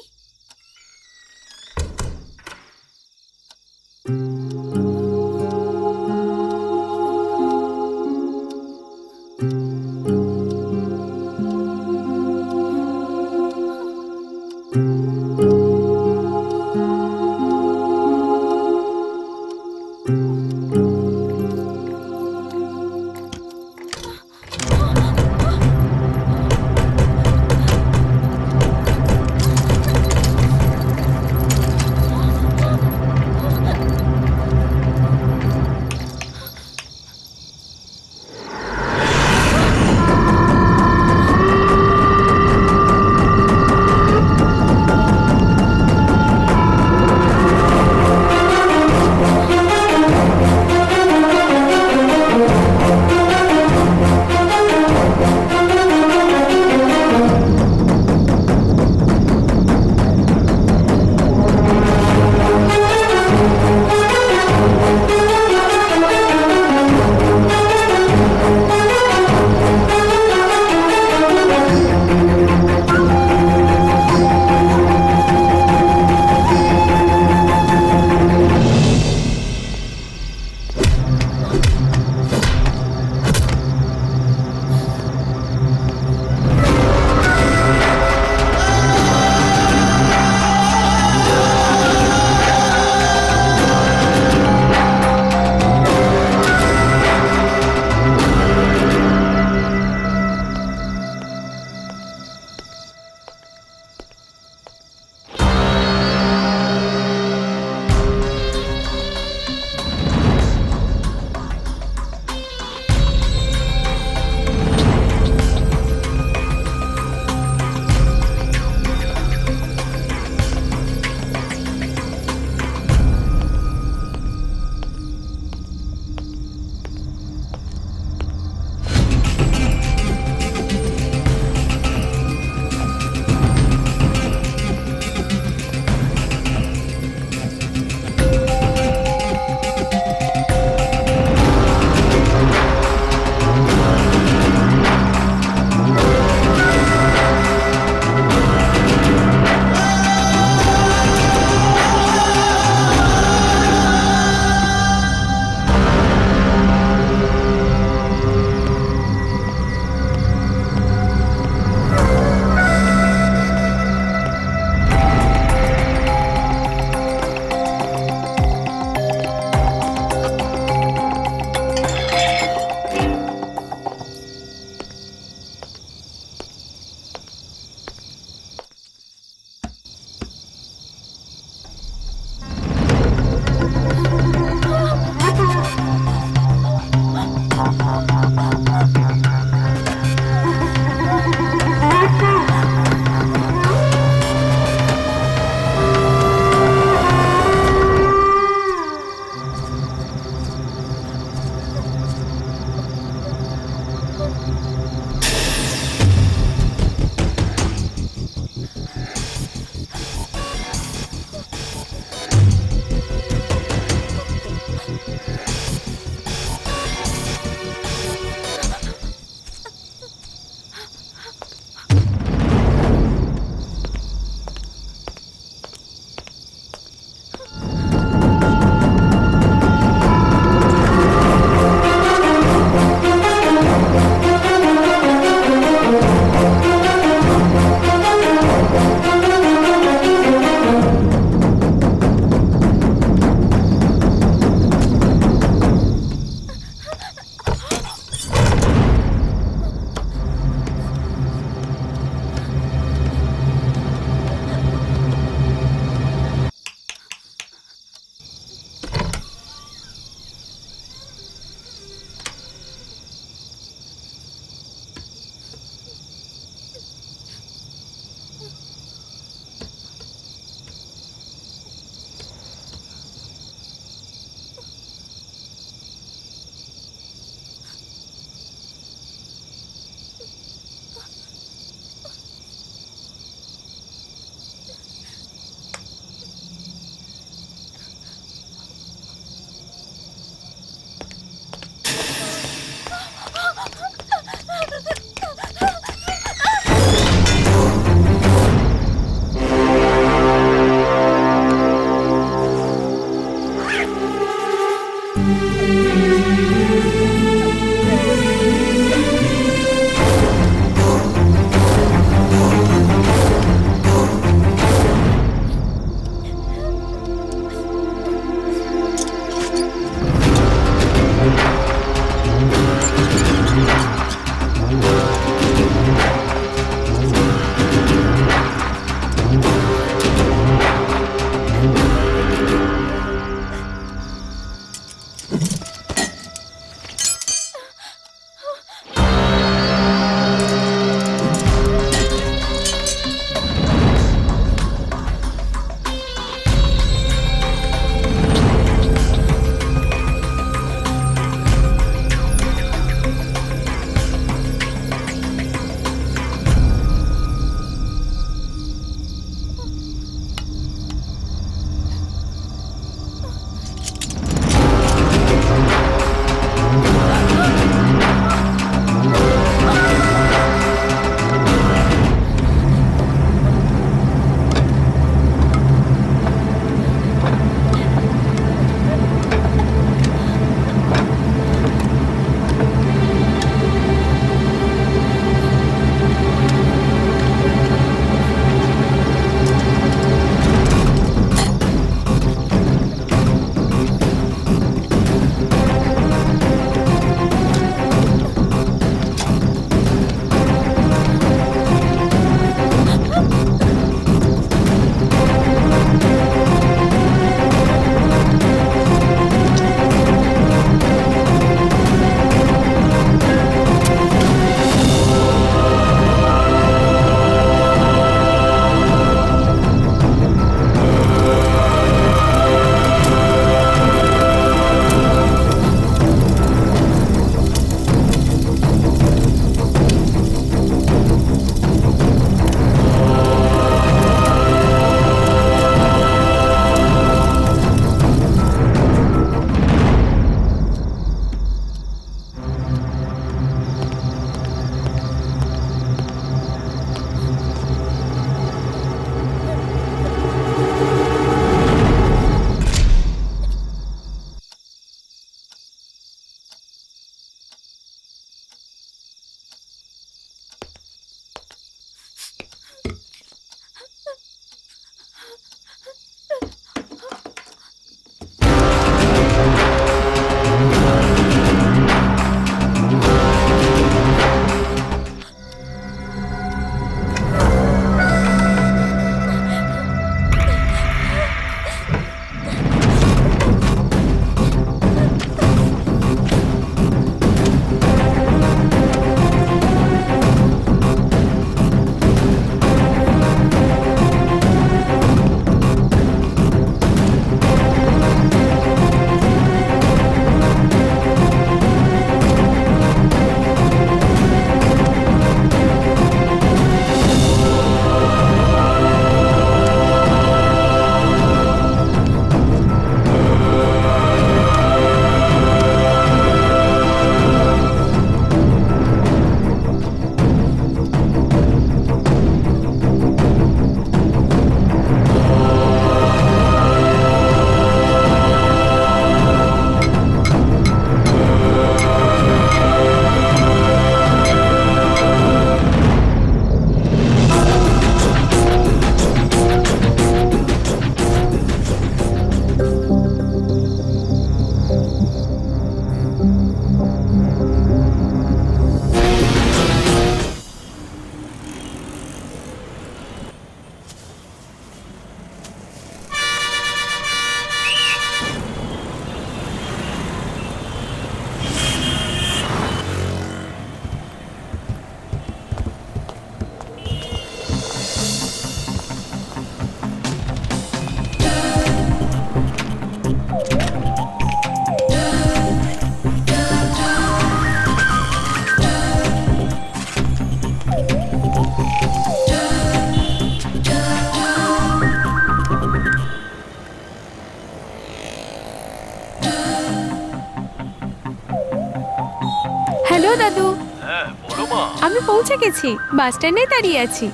বলো মা। আমি পৌঁছে গেছি, বাস স্ট্যান্ডে দাঁড়িয়ে আছি।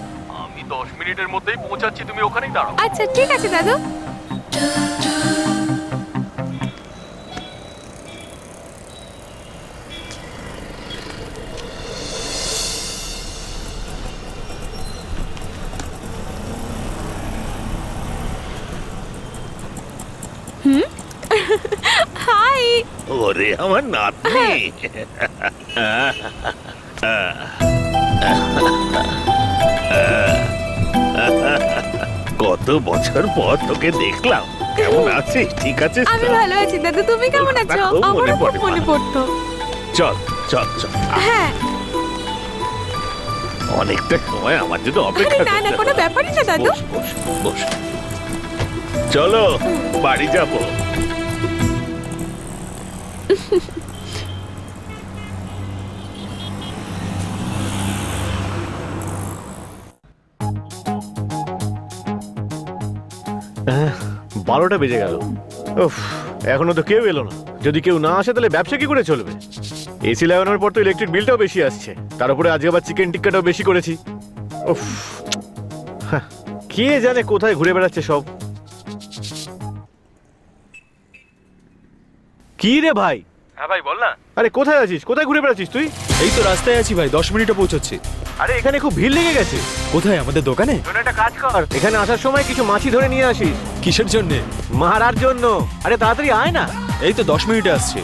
আমি 10 মিনিটের মধ্যেই পৌঁছাচ্ছি, তুমি ওখানেই দাঁড়াও। আচ্ছা ঠিক আছে দাদু। হাই। ওরে আমার নাতনি, কত বছর পর তোকে দেখলাম। কেমন আছিস? ঠিক আছিস আমি তো? ভালো আছি দাদু, তুমি কেমন আছো? খুব মনে আমারও খুব পড়ে, মনে মা। পড়তো। চল চল চল, হ্যাঁ। অনেকটা সময় আমার জন্য অপেক্ষা আরে না না, করতে কোনো হবে। ব্যাপারই না দাদু। বস বস বস, চলো বাড়ি যাবো। বারোটা বেজে গেল। উফ, এখনো তো কেউ এলো না। যদি কেউ না আসে তাহলে ব্যবসা কি করে চলবে? এসি লাগানোর পর তো ইলেকট্রিক বিলটাও বেশি আসছে, তার উপরে আজকে আবার চিকেন টিক্কাটাও বেশি করেছি। উফ, হ্যাঁ, কে জানে কোথায় ঘুরে বেড়াচ্ছে সব। কি রে ভাই? হ্যাঁ ভাই বল না। আরে কোথায় আছিস? কোথায় ঘুরে বেড়াচ্ছিস তুই? এই তো রাস্তায় আছি ভাই, 10 মিনিটে পৌঁছাচ্ছি। আরে এখানে খুব ভিড় লেগে গেছে। কোথায়? আমাদের দোকানে? একটা কাজ কর, এখানে আসার সময় কিছু মাছি ধরে নিয়ে আসিস। কিসের জন্যে? মারার জন্য। আরে তাড়াতাড়ি আয় না। এই তো 10 মিনিটে আসছে।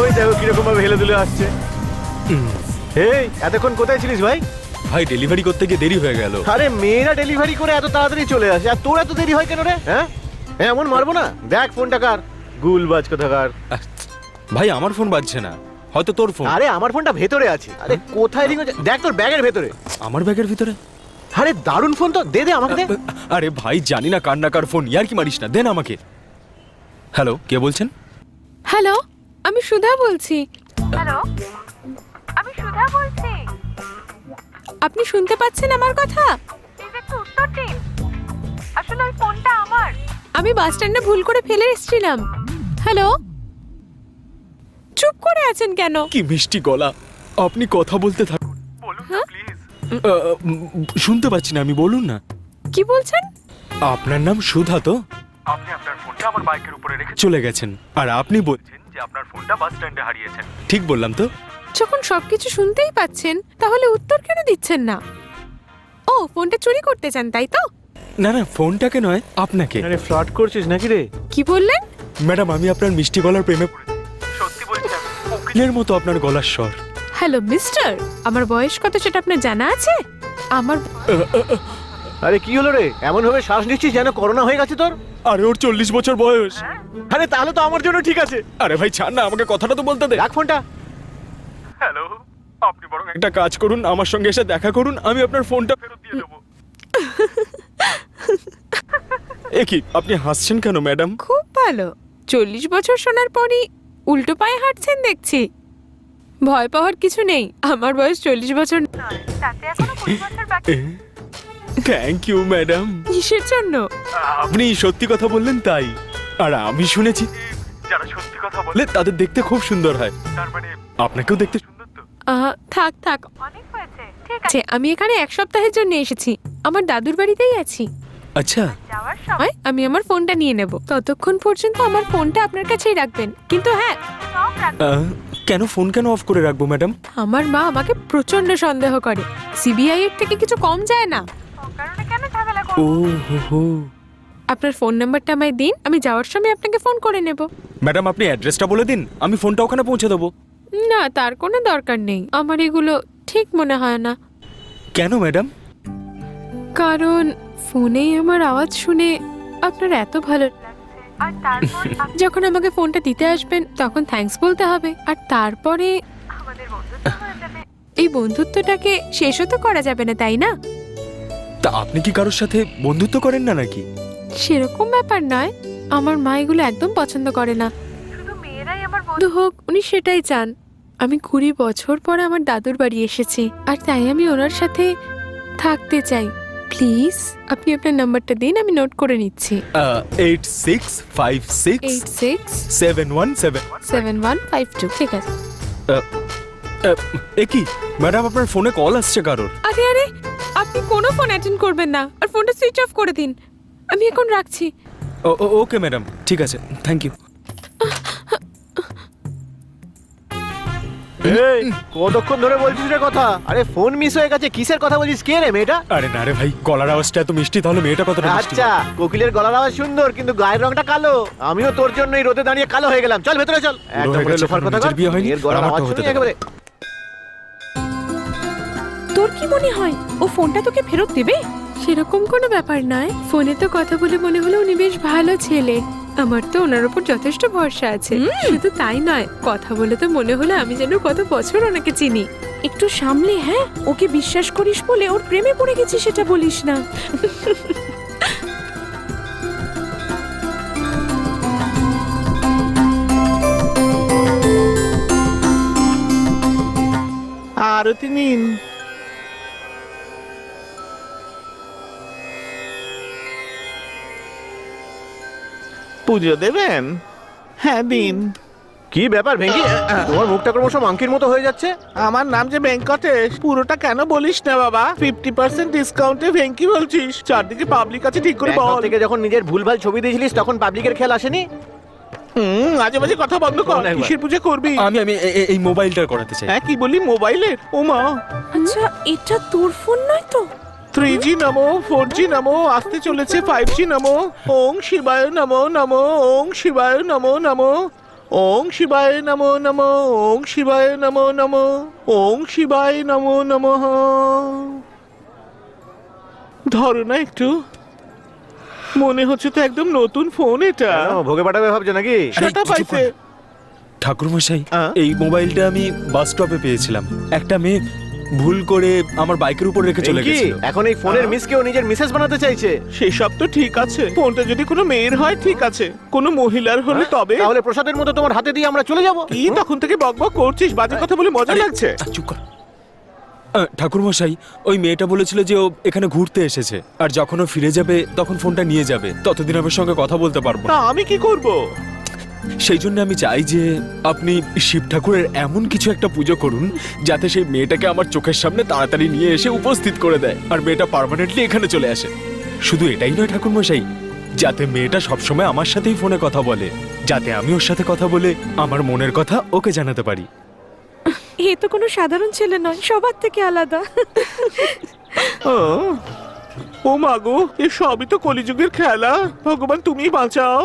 ওই দেখো কিরকম ভাবে হেলে দুলে আসছে। এই এতক্ষণ কোথায় ছিলিস ভাই? ভাই ডেলিভারি করতে গিয়ে দেরি হয়ে গেল। আরে মেয়েরা ডেলিভারি করে এত তাড়াতাড়ি চলে আসে, আর তোর এত দেরি হয় কেন রে? হ্যাঁ, এমন মারবো না। দেখ ফোনটা কার, গুলবাজ কোথাকার। ভাই আমার ফোন বাজছে না, হয়তো তোর ফোন। আরে আমার ফোনটা ভেতরে আছে। আরে কোথায় রিং হচ্ছে? দেখ তোর ব্যাগের ভেতরে। আমার ব্যাগের ভিতরে? আরে দারুণ ফোন তো, দে দে আমাকে দে। আরে ভাই জানি না কার না কার ফোন, ইয়ার কি মারিস না, দেন আমাকে। হ্যালো, কে বলছেন? হ্যালো, আমি সুধা বলছি। হ্যালো, আমি সুধা বলছি। আপনি শুনতে পাচ্ছেন আমার কথা? প্লিজ একটু উত্তর দিন। আসলে ওই ফোনটা আমার। আমি বাস স্ট্যান্ডে ভুল করে ফেলে এসেছিলাম। হ্যালো, চুপ করে আছেন কেন? কি মিষ্টি গলা, আপনি কথা বলতে থাকুন। শুনতে পাচ্ছি না আমি, বলুন না। কি বলছেন? আপনার নাম সুধা তো? আপনি আপনার ফোনটা আমার বাইকের উপরে রেখে চলে গেছেন, আর আপনি বলছেন যে আপনার ফোনটা বাস স্ট্যান্ডে হারিয়েছেন। ঠিক বললাম তো? যখন সবকিছু শুনতেই পাচ্ছেন তাহলে উত্তর কেন দিচ্ছেন না? ও, ফোনটা চুরি করতে চান তাই তো? না না, ফোনটাকে নয়, আপনাকে। আরে ফ্লার্ট করছিস নাকি রে? কি বললেন? ম্যাডাম আমি আপনার মিষ্টি গলার প্রেমে পড়েছি। সত্যি বলছি, কোকিলের মতো আপনার গলার স্বর। হ্যালো মিস্টার, আমার বয়স কত সেটা আপনার জানা আছে? আমার আরে কি হলো রে? এমন ভাবে শ্বাস নিচ্ছিস যেন করোনা হয়ে গেছে তোর। আরে ওর 40 বছর বয়স। আরে তাহলে তো আমার জন্য ঠিক আছে। আরে ভাই ছাড় না, আমাকে কথাটা তো বলতে দে। রাখ ফোনটা। হ্যালো, আপনি বরং একটা কাজ করুন, আমার সঙ্গে এসে দেখা করুন, আমি আপনার ফোনটা ফেরত দিয়ে দেবো। এ কি, আপনি হাসছেন কেন ম্যাডাম? খুব ভালো। 40 বছর শোনার পরই উল্টো পায়ে হাঁটছেন দেখছি। ভয় পাওয়ার কিছু নেই, আমার বয়স 40 বছর। তাতে এখনো 20 বছর বাকি। Thank you madam. কিসের জন্য? আপনি সত্যি কথা বললেন তাই। আর আমি শুনেছি যারা সত্যি কথা বলে তাদের দেখতে খুব সুন্দর হয়। তার মানে আপনাকেও দেখতে সুন্দর তো? থাক থাক, অনেক হয়েছে। ঠিক আছে, আছে। আমি এখানে 1 সপ্তাহের জন্য এসেছি, আমার দাদুর বাড়িতেই আছি। আচ্ছা, যাওয়ার সময় আমি আমার ফোনটা নিয়ে নেব, ততক্ষণ পর্যন্ত আমার ফোনটা আপনার কাছেই রাখবেন। কিন্তু হ্যাঁ, সব রাখবো। কেন ফোন কেন অফ করে রাখবো ম্যাডাম? আমার মা আমাকে প্রচন্ড সন্দেহ করে। সিবিআই এর থেকে কিছু কম যায় না। কারণে কেন ঝামেলা ও করবো? হো হো। আপনার ফোন নাম্বারটা আমায় দিন, আমি যাওয়ার সময় আপনাকে ফোন করে নেব। ম্যাডাম আপনি অ্যাড্রেসটা বলে দিন, আমি ফোনটা ওখানে পৌঁছে দেবো। না, তার কোনো দরকার নেই। আমার এগুলো ঠিক মনে হয় না। কেন ম্যাডাম? কারণ ফোনেই আমার আওয়াজ শুনে আপনার এত ভালো আর তারপর যখন আমাকে ফোনটা দিতে আসবেন তখন থ্যাঙ্কস বলতে হবে, আর তারপরে আমাদের বন্ধুত্ব হয়ে যাবে। এই বন্ধুত্বটাকে শেষও তো করা যাবে না, তাই না? তা আপনি কি কারোর সাথে বন্ধুত্ব করেন না নাকি? সেরকম ব্যাপার নয়, আমার মা এগুলো একদম পছন্দ করে না। শুধু মেয়েরাই আমার বন্ধু হোক, উনি সেটাই চান। আমি 20 বছর পরে আমার দাদুর বাড়ি এসেছি, আর তাই আমি ওনার সাথে থাকতে চাই। প্লিজ আপনি আপনার নাম্বারটা দিন, আমি নোট করে নিচ্ছি। 86567171 7152। ঠিক আছে। কি ম্যাডাম, আপনার ফোনে কল আসছে কারোর? আরে আরে, আপনি কোনো ফোন অ্যাটেন্ড করবেন না, আর ফোনটা সুইচ অফ করে দিন। আমি এখন রাখছি। ওকে ম্যাডাম, ঠিক আছে, থ্যাংক ইউ। এই কতক্ষণ ধরে বলছিস রে কথা? আরে ফোন মিস হয়ে গেছে, কিসের কথা বলছিস? কে রে মেয়েটা? আরে না রে ভাই, গলার আওয়াজটা এত মিষ্টি, তাহলে মেয়েটা কতটা মিষ্টি? আচ্ছা, কোকিলের গলার আওয়াজ সুন্দর, কিন্তু গায়ের রংটা কালো। আমিও তোর জন্যই রোদে দাঁড়িয়ে কালো হয়ে গেলাম। চল ভেতরে চল। একদম হয়ে গেছে, লোফার কথা নিজের বিয়ে হয়নি, এর গলার আমার তো আওয়াজ হতে শুনি দেবে। একেবারে। তোর কি মনে হয় ও ফোনটা তোকে ফেরত দেবে? সেরকম কোনো ব্যাপার নয়, ফোনে তো কথা বলে মনে হলো উনি বেশ ভালো ছেলে। আমার তো ওনার উপর যথেষ্ট ভরসা আছে। শুধু তাই নয়, কথা বলে তো মনে হলো আমি যেন কত বছর ওনাকে চিনি। একটু সামলে, হ্যাঁ? ওকে বিশ্বাস করিস বলে ওর প্রেমে পড়ে গেছিস, সেটা বলিস না। আরতি নিন। পুজো দেবেন? হ্যাঁ দিন। কি ব্যাপার ভেঙ্কি, তোমার মুখটা ক্রমশ মাংকির মতো হয়ে যাচ্ছে। আমার নাম যে ভেঙ্কটেশ। পুরোটা কেন বলিস না বাবা? 50% ডিসকাউন্টে ভেঙ্কি বলছিস? চারদিকে পাবলিক আছে, ঠিক করে ব্যাংকক বল। থেকে যখন নিজের ভুলভাল ছবি দিয়েছিলিস তখন পাবলিকের খেয়াল আসেনি? মাঝে মাঝে কথা বন্ধ কর। শোন একবার। কিসের পুজো করবি? আমি এই মোবাইলটা করাতে চাই। হ্যাঁ, কি বলি? মোবাইলের? ও মা। আচ্ছা, এটা তোর ফোন নয় তো? 3G নমো, 4G নমো, আসতে চলেছে 5G নমো। ওং শিবায় নমো নমো, ওং শিবায় নমো নমো, ওং শিবায় নমো নমো, ওং শিবায় নমো নমো, ওং শিবায় নমো নমঃ। ধরো না একটু, মনে হচ্ছে তো একদম নতুন ফোন এটা। কেন, ভোগে পাঠাবে ভাবছো নাকি? সেটা পাইছে। ঠাকুরমশাই, হ্যাঁ? এই মোবাইলটা আমি বাস স্টপে পেয়েছিলাম। একটা মেয়ে ভুল করে আমার বাইকের উপর রেখে চলে ভেঙ্কি, গেছিল। এখন এই ফোনের মিসকেও নিজের মিসেস বানাতে চাইছে। সেসব তো ঠিক আছে, ফোনটা যদি কোনো মেয়ের হয় ঠিক আছে, কোনো মহিলার হলে তবে। তাহলে প্রসাদের মতো তোমার হাতে দিয়ে আমরা চলে যাব। কি তখন থেকে বকবক করছিস? বাজে কথা বলে মজা লাগছে? চুপ কর। ঠাকুরমশাই, ওই মেয়েটা বলেছিল যে ও এখানে ঘুরতে এসেছে, আর যখন ও ফিরে যাবে তখন ফোনটা নিয়ে যাবে। ততদিন আমার সঙ্গে কথা বলতে পারবো না, না। আমি কি করব? সেই জন্য আমি চাই যে আপনি শিব ঠাকুরের এমন কিছু একটা পুজো করুন যাতে সেই মেয়েটাকে আমার চোখের সামনে তাড়াতাড়ি নিয়ে এসে উপস্থিত করে দেয়, আর মেয়েটা পার্মানেন্টলি এখানে চলে আসে। শুধু এটাই নয় ঠাকুরমশাই, যাতে মেয়েটা সবসময় আমার সাথেই ফোনে কথা বলে, যাতে আমি ওর সাথে কথা বলে আমার মনের কথা ওকে জানাতে পারি। এ তো কোনো সাধারণ ছেলে নয়, সবার থেকে আলাদা। ও মাগো, এ সবই তো কলিযুগের খেলা। ভগবান তুমি বাঁচাও।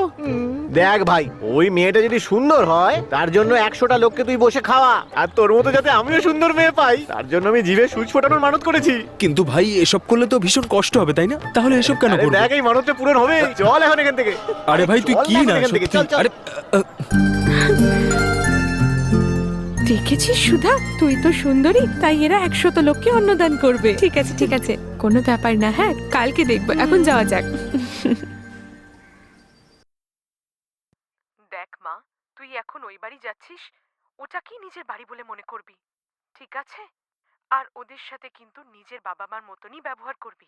দেখ ভাই, ওই মেয়েটা যদি সুন্দর হয় তার জন্য 100টা লোককে তুই বসে খাওয়া, আর তোর মতো যাতে আমিও সুন্দর মেয়ে পাই তার জন্য আমি জিভে সুচ ফোটানোর মানত করেছি। কিন্তু ভাই, এসব করলে তো ভীষণ কষ্ট হবে, তাই না? তাহলে এসব কেন আরে করবো? দেখ, এই মানতটা পূরণ হবে। চল এখন এখান থেকে। আরে ভাই, তুই চল কি এখন না এখান থেকে, সত্যি। চল, চল। আরে দেখেছিস সুধা, তুই তো সুন্দরী, তাই এরা 100 লোককে অন্নদান করবে। ঠিক আছে ঠিক আছে, কোনো ব্যাপার না। হ্যাঁ, কালকে দেখবো, এখন যাওয়া যাক। দেখ মা, তুই এখন ওই বাড়ি যাচ্ছিস, ওটাকেই নিজের বাড়ি বলে মনে করবি, ঠিক আছে? আর ওদের সাথে কিন্তু নিজের বাবা মার মতনই ব্যবহার করবি।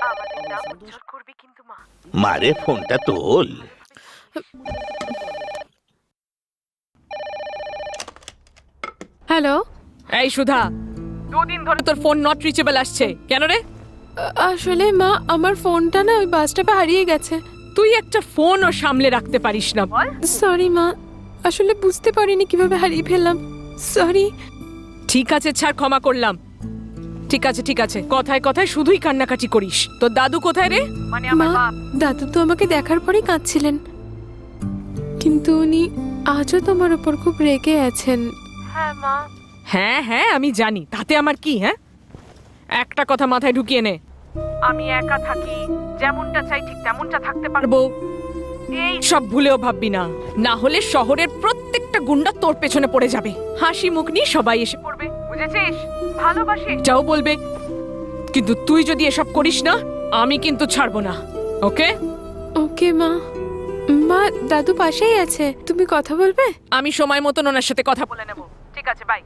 আমাদের নাম উজ্জ্বল করবি কিন্তু মা। মারে, ফোনটা তোল। হ্যালো। এই সুধা, 2 দিন ধরে তোর ফোন নট রিচেবল আসছে কেন রে? আসলে মা, আমার ফোনটা না ওই বাস স্টপে হারিয়ে গেছে। তুই একটা ফোনও সামলে রাখতে পারিস না, বল? সরি মা, আসলে বুঝতে পারিনি কিভাবে হারিয়ে ফেললাম। সরি। ঠিক আছে, ছাড়, ক্ষমা করলাম। ঠিক আছে ঠিক আছে, কথায় কথায় শুধুই কান্নাকাটি করিস। তোর দাদু কোথায় রে? মা, দাদু তো আমাকে দেখার পরেই কাঁদছিলেন, কিন্তু উনি আজও তোমার উপর খুব রেগে আছেন। হ্যাঁ মা। হ্যাঁ হ্যাঁ, আমি জানি, তাতে আমার কি? হ্যাঁ, একটা কথা মাথায় ঢুকিয়ে নে, আমি একা থাকি, যেমনটা চাই ঠিক তেমনটা থাকতে পারবো, এই সব ভুলেও ভাববি না। না হলে শহরের প্রত্যেকটা গুন্ডা তোর পেছনে পড়ে যাবে, হাসি মুখ নিয়ে সবাই এসে পড়বে, বুঝেছিস? ভালোবাসি যাও বলবে, কিন্তু তুই যদি এসব করিস না, আমি কিন্তু ছাড়বো না। ওকে? ওকে মা। মা, দাদু পাশেই আছে, তুমি কথা বলবে? আমি সময় মতন ওনার সাথে কথা বলে নেব। ঠিক আছে, বাই।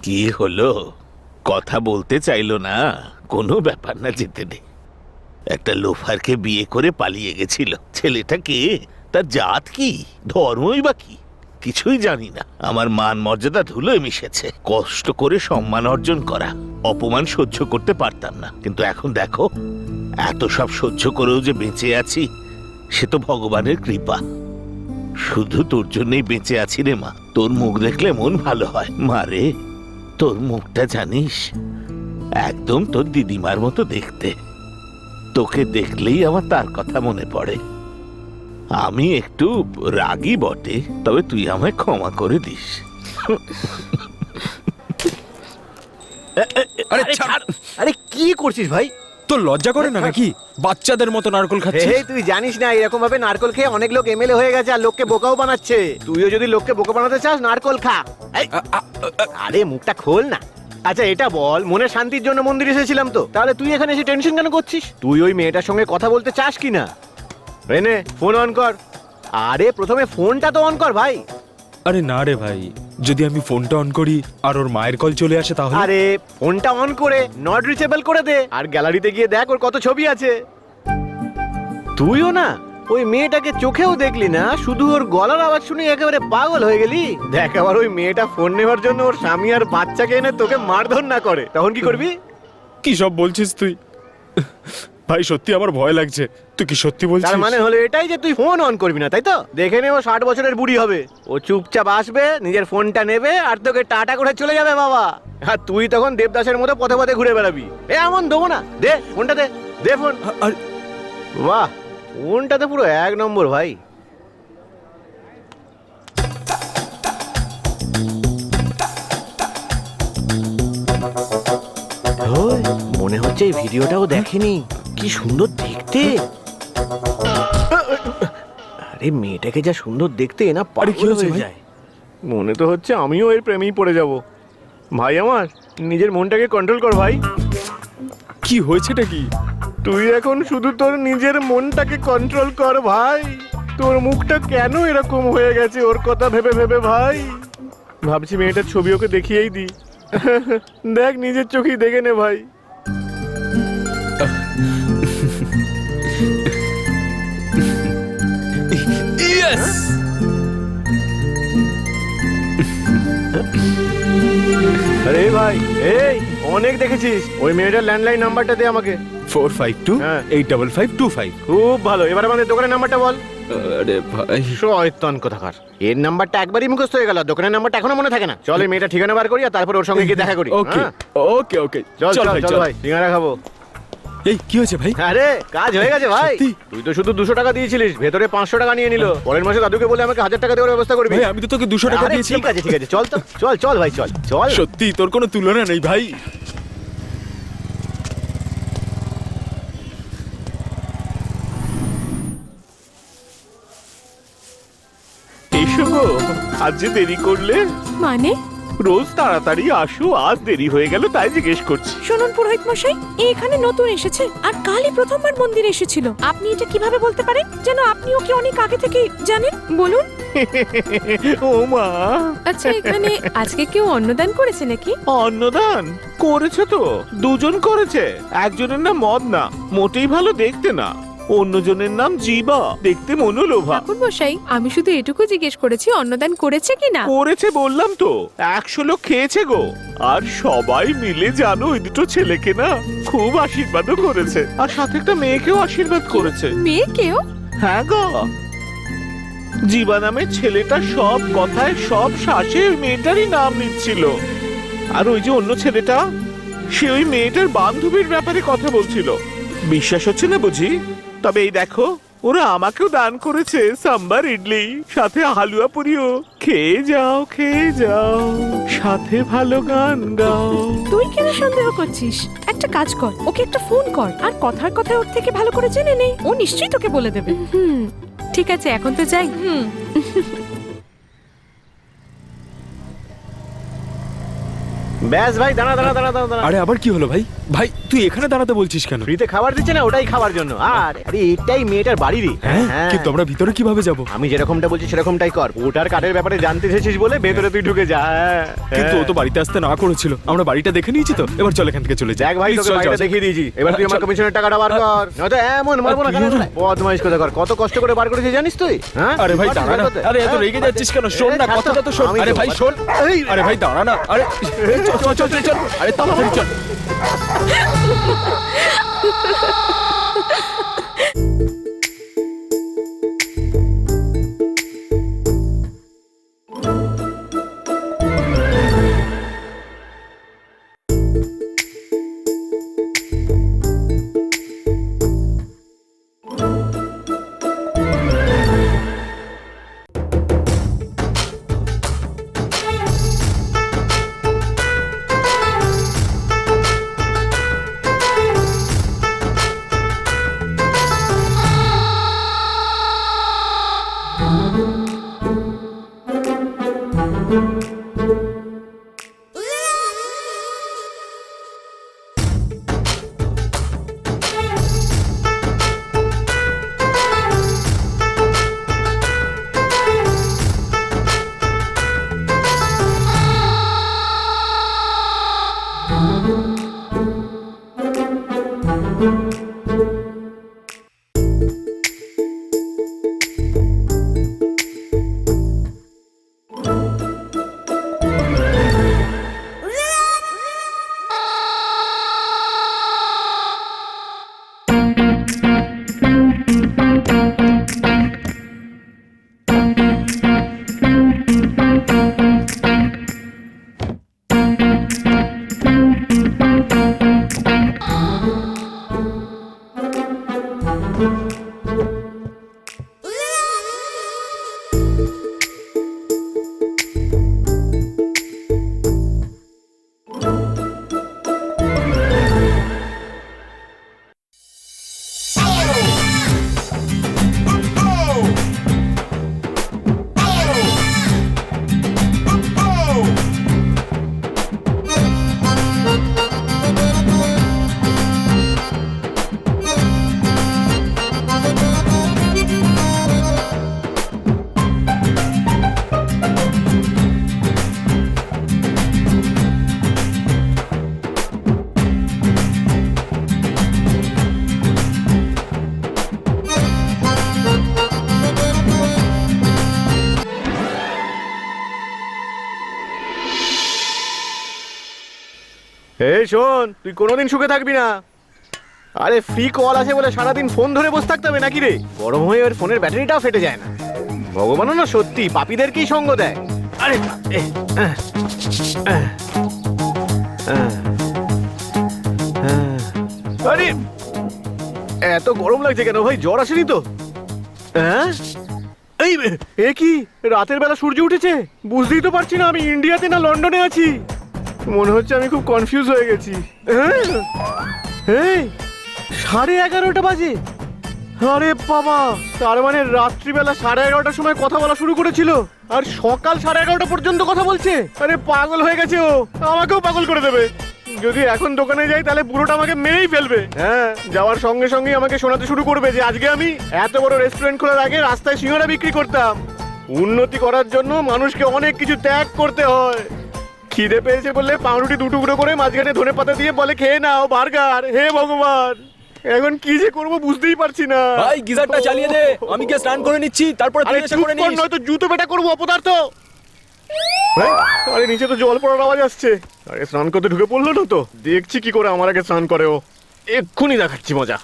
কি হলো? কথা বলতে চাইলো না? কোনো ব্যাপার না, যেতে দে। একটা লোফারকে বিয়ে করে পালিয়ে গেছিল। ছেলেটা কে? তার জাত কি? ধর্মই বা কি? কিছুই জানি না। আমার মান মর্যাদা ধুলোয় মিশেছে। কষ্ট করে সম্মান অর্জন করা, অপমান সহ্য করতে পারতাম না, কিন্তু এখন দেখো, এত সব সহ্য করেও যে বেঁচে আছি, সে তো ভগবানের কৃপা। শুধু তোর জন্যই বেঁচে আছি রে মা। তোর মুখ দেখলে মন ভালো হয়। মা রে, তোর মুখটা জানিস একদম তোর দিদিমার মতো দেখতে। তোকে দেখলেই আমার তার কথা মনে পড়ে। আমি একটু রাগী বটে, তবে তুই আমায় ক্ষমা করে দিস। আরে ছাড়। আরে কি করছিস ভাই? তোর লজ্জা করে না নাকি? বাচ্চাদের মতো নারকল খাচ্ছিস। হে, তুই জানিস না এরকম ভাবে নারকল খেয়ে অনেক লোক এমএলএ হয়ে গেছে আর লোককে বোকাও বানাচ্ছে। তুইও যদি লোককে বোকা বানাতে চাস, নারকল খা। এই, আরে মুখটা খোল না। আচ্ছা এটা বল, মনের শান্তির জন্য মন্দির এসেছিলাম তো, তাহলে তুই এখানে এসে টেনশন কেন করছিস? তুই ওই মেয়েটার সঙ্গে কথা বলতে চাস কি না? রেনে, ফোন অন কর। আরে প্রথমে ফোনটা তো অন কর ভাই। আরে না রে ভাই, যদি আমি ফোনটা অন করি আর ওর মায়ের কল চলে আসে তাহলে? আরে ফোনটা অন করে নট রিচেবল করে দে, আর গ্যালারিতে গিয়ে দেখ ওর কত ছবি আছে। তুইও না ওই মেয়েটাকে চোখেও দেখলি না, শুধু ওর গলার আওয়াজ শুনে একেবারে পাগল হয়ে গেলি। দেখ আবার ওই মেয়েটা ফোন নেওয়ার জন্য ওর স্বামী আর বাচ্চাকে এনে তোকে মারধর না করে, তখন কি করবি? কি সব বলছিস তুই? ভাই সত্যি আমার ভয় লাগছে। তুই কি সত্যি বলছিস? তার মানে হলো এটাই যে তুই ফোন অন করবি না, তাই তো? দেখে নে, ও 60 বছরের বুড়ি হবে, ও চুপচাপ আসবে, নিজের ফোনটা নেবে আর তোকে টাটা করে চলে যাবে বাবা। আর তুই তখন দেবদাসের মতো পথে পথে ঘুরে বেড়াবি। এমন দেবো না, দে ফোনটা, দে দে ফোন। বাহ, ফোনটা তো পুরো 1 নম্বর ভাই। ওই, মনে হচ্ছে এই ভিডিওটাও দেখেনি। কি সুন্দর দেখতে। আরে মেয়েটাকে যা সুন্দর দেখতে না, আরে কি পাগল হয়েছে হয়ে ভাই? যায়। মনে তো হচ্ছে আমিও এর প্রেমেই পড়ে যাব। ভাই আমার, নিজের মনটাকে কন্ট্রোল কর ভাই। কি হয়েছেটা কি? তুই এখন শুধু তোর নিজের মনটাকে কন্ট্রোল কর ভাই। তোর মুখটা কেন এরকম হয়ে গেছে ওর কথা ভেবে ভেবে ভাই? ভাবছি মেয়েটার ছবি ওকে দেখিয়েই দি। দেখ, নিজের চোখেই দেখে নে ভাই। আরে ভাই, এই অনেক দেখেছিস। ওই মেয়েটার ল্যান্ডলাইন নাম্বারটা দে আমাকে। 452-85525। খুব ভালো, এবার আমাদের দোকানের নাম্বারটা বল। আরে ভাই, শয়তান কোথাকার। এর নাম্বারটা একবারই মুখস্থ হয়ে গেল, দোকানের নাম্বারটা এখনো মনে থাকে না। চল এই মেয়েটা ঠিকানা বার করি আর তারপর ওর সঙ্গে গিয়ে দেখা করি। ওকে হ্যাঁ? ওকে ওকে, চল চল ভাই চল ভাই, ঠিকানা খাবো। এই কি হয়েছে ভাই? আরে কাজ হয়ে গেছে ভাই। সত্যি? তুই তো শুধু 200 টাকা দিয়েছিলিস, ভেতরে 500 টাকা নিয়ে নিল। পরের মাসে দাদুকে বলে আমাকে 1000 টাকা দেওয়ার ব্যবস্থা করবি। ভাই আমি তো তোকে 200 টাকা আরে দিয়েছিলাম। ঠিক আছে ঠিক আছে, চল তো, চল চল ভাই, চল চল। সত্যি তোর কোনো তুলনা নেই ভাই। এসো গো, আজ যে দেরি করলে? মানে? রোজ তাড়াতাড়ি আসো, আজ দেরি হয়ে গেল তাই জিজ্ঞেস করছি। শুনুন পুরোহিত মশাই, এ এখানে নতুন এসেছে আর কালই প্রথমবার মন্দিরে এসেছিল। আপনি এটা কিভাবে বলতে পারেন যেন আপনি ওকে অনেক আগে থেকে জানেন? বলুন। ও মা, আচ্ছা, এখানে আজকে কেউ অন্নদান করেছে নাকি? অন্নদান করেছে তো, দুজন করেছে। একজনের নাম মদনা, মোটেই ভালো দেখতে না। অন্যজনের নাম জীবা, দেখতে মনোলোভা। ঠাকুর মশাই, আমি শুধু এটুকু জিজ্ঞেস করেছি অন্নদান করেছে কিনা। করেছে বললাম তো, 100 লোক খেয়েছে গো। আর সবাই মিলে জানো ওই দুটো ছেলেকে না খুব আশীর্বাদও করেছে, আর সাথে একটা মেয়েকেও আশীর্বাদ করেছে। মেয়েকেও? হ্যাঁ গো, জীবা নামের ছেলেটা সব কথায় সব শ্বাসে ওই মেয়েটারই নাম নিচ্ছিল। আর ওই যে অন্য ছেলেটা, সে ওই মেয়েটার বান্ধবীর ব্যাপারে কথা বলছিল। বিশ্বাস হচ্ছে না বুঝি? তবে এই দেখো, ওরা আমাকেও দান করেছে সাম্বার ইডলি, সাথে হালুয়া পুরিও। খেয়ে যাও খেয়ে যাও, সাথে ভালো গান গাও। তুই কেন সন্দেহ করছিস? একটা কাজ কর, ওকে একটা ফোন কর আর কথার কথায় ওর থেকে ভালো করে জেনে নে। ও নিশ্চয়ই তোকে বলে দেবে। ঠিক আছে, এখন তো যাই। ব্যাস ভাই, দাঁড়া দাঁড়া দাঁড়া দাঁড়া দাঁড়া। আরে আবার কি হলো ভাই? ভাই তুই এখানে দাঁড়াতে বলছিস কেন? ফ্রিতে খাবার দিচ্ছে না, ওটাই খাওয়ার জন্য। আর আরে এটাই মেয়েটার বাড়ি রে। হ্যাঁ, কিন্তু আমরা ভিতরে কিভাবে যাব? আমি যেরকমটা বলছি সেরকমটাই কর। ওটার কার্ডের ব্যাপারে জানতে এসেছিস বলে ভেতরে তুই ঢুকে যা। কিন্তু ও তো বাড়িতে আসতে না করেছিল। আমরা বাড়িটা দেখে নিয়েছি তো, এবার চল এখান থেকে চলে যাই। দেখ ভাই, Please, তোকে চল, বাড়িটা চল। দেখিয়ে দিয়েছি। এবার তুই আমার চল। কমিশনের টাকাটা বার কর, নয়তো এমন মারবো না। কি হলো? বদমাইশ কথা কর, কত কষ্ট করে বার করেছিস জানিস তুই? হ্যাঁ আরে ভাই পারছিস দাঁড়া বার না। করতে? আরে এত রেগে যাচ্ছিস কেন? শোন না, কথাটা তো শোন। আমি আরে তো- ভাই শোন। এই, আরে ভাই দাঁড়া না। আরে চল চল চল চল। আরে তাড়াতাড়ি চল। এই শোন, তুই কোনোদিন সুখে থাকবি না। আরে ফ্রি কল আছে বলে সারাদিন ফোন ধরে বসে থাকতে হবে নাকি রে? গরম হয়ে ওর ফোনের ব্যাটারিটাও ফেটে যায় না। ভগবানও না সত্যি পাপীদেরকেই সঙ্গ দেয়। আরে আরে এত গরম লাগছে কেন ভাই? জ্বর আসেনি তো? হ্যাঁ, এই এ কি রাতের বেলা সূর্য উঠেছে? বুঝতেই তো পারছি না আমি ইন্ডিয়াতে না লন্ডনে আছি। মনে হচ্ছে আমি খুব কনফিউজ হয়ে গেছি। এই 11:30 বাজে। আরে বাবা, তার মানে রাত্রিবেলা 11:30টার সময় কথা বলা শুরু করেছিল আর সকাল 11:30 পর্যন্ত কথা বলছে। আরে পাগল হয়ে গেছে ও, আমাকেও পাগল করে দেবে। যদি এখন দোকানে যাই তাহলে পুরোটা আমাকে মেরেই ফেলবে। হ্যাঁ, যাওয়ার সঙ্গে সঙ্গে আমাকে শোনাতে শুরু করবে যে আজকে আমি এত বড় রেস্টুরেন্ট খোলার আগে রাস্তায় সিঙ্গারা বিক্রি করতাম। উন্নতি করার জন্য মানুষকে অনেক কিছু ত্যাগ করতে হয়। খিদে পেয়েছে বললে পাউরুটি 2 টুকরো করে মাঝখানে ধনেপাতা দিয়ে বলে খেয়ে নাও বার্গার। হে ভগবান, এখন কি যে করবো বুঝতেই পারছি না। ভাই গিজারটা চালিয়ে দে, আমি গিয়ে স্নান করে নিচ্ছি, তারপরে তুই এসে করে নিস। নয়তো জুতো পেটা করবো অপদার্থ। আরে নিচে তো জল পড়ার আওয়াজ আসছে। আরে স্নান করতে ঢুকে পড়লো না তো? দেখছি কি করে আমার আগে স্নান করে ও। এক্ষুনি দেখাচ্ছি মজা।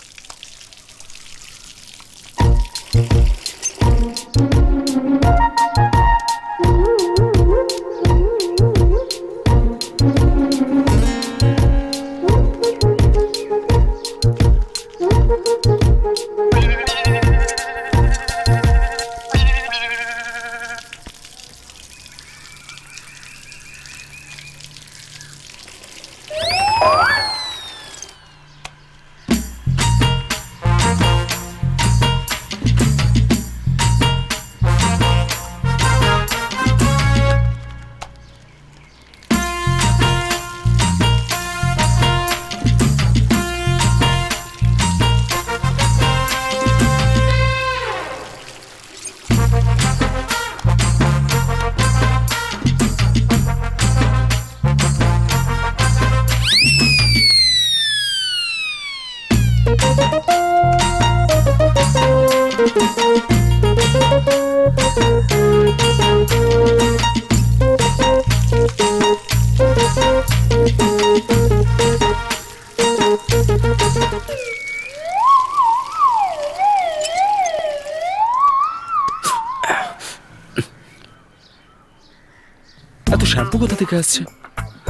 থেকে আসছে?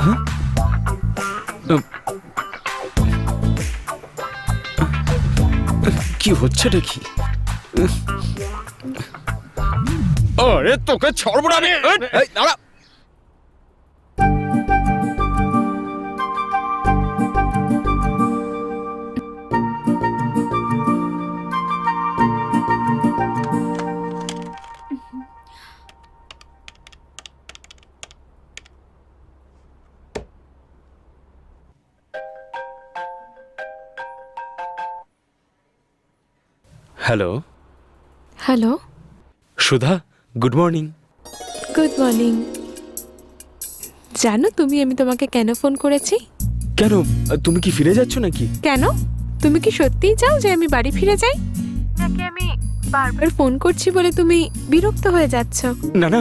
হ্যাঁ কি হচ্ছেটা কি? আরে তোকে ছাড়বো না আমি। এই, দাঁড়া। হ্যালো হ্যালো, সুধা, গুড মর্নিং। Good morning. জানো তুমি আমি তোমাকে কেন ফোন করেছি? কেন, তুমি কি ফিরে যাচ্ছ নাকি? কেন? তুমি কি সত্যিই চাও যে আমি বাড়ি ফিরে যাই, নাকি আমি বারবার ফোন করছি বলে তুমি বিরক্ত হয়ে যাচ্ছ? না না,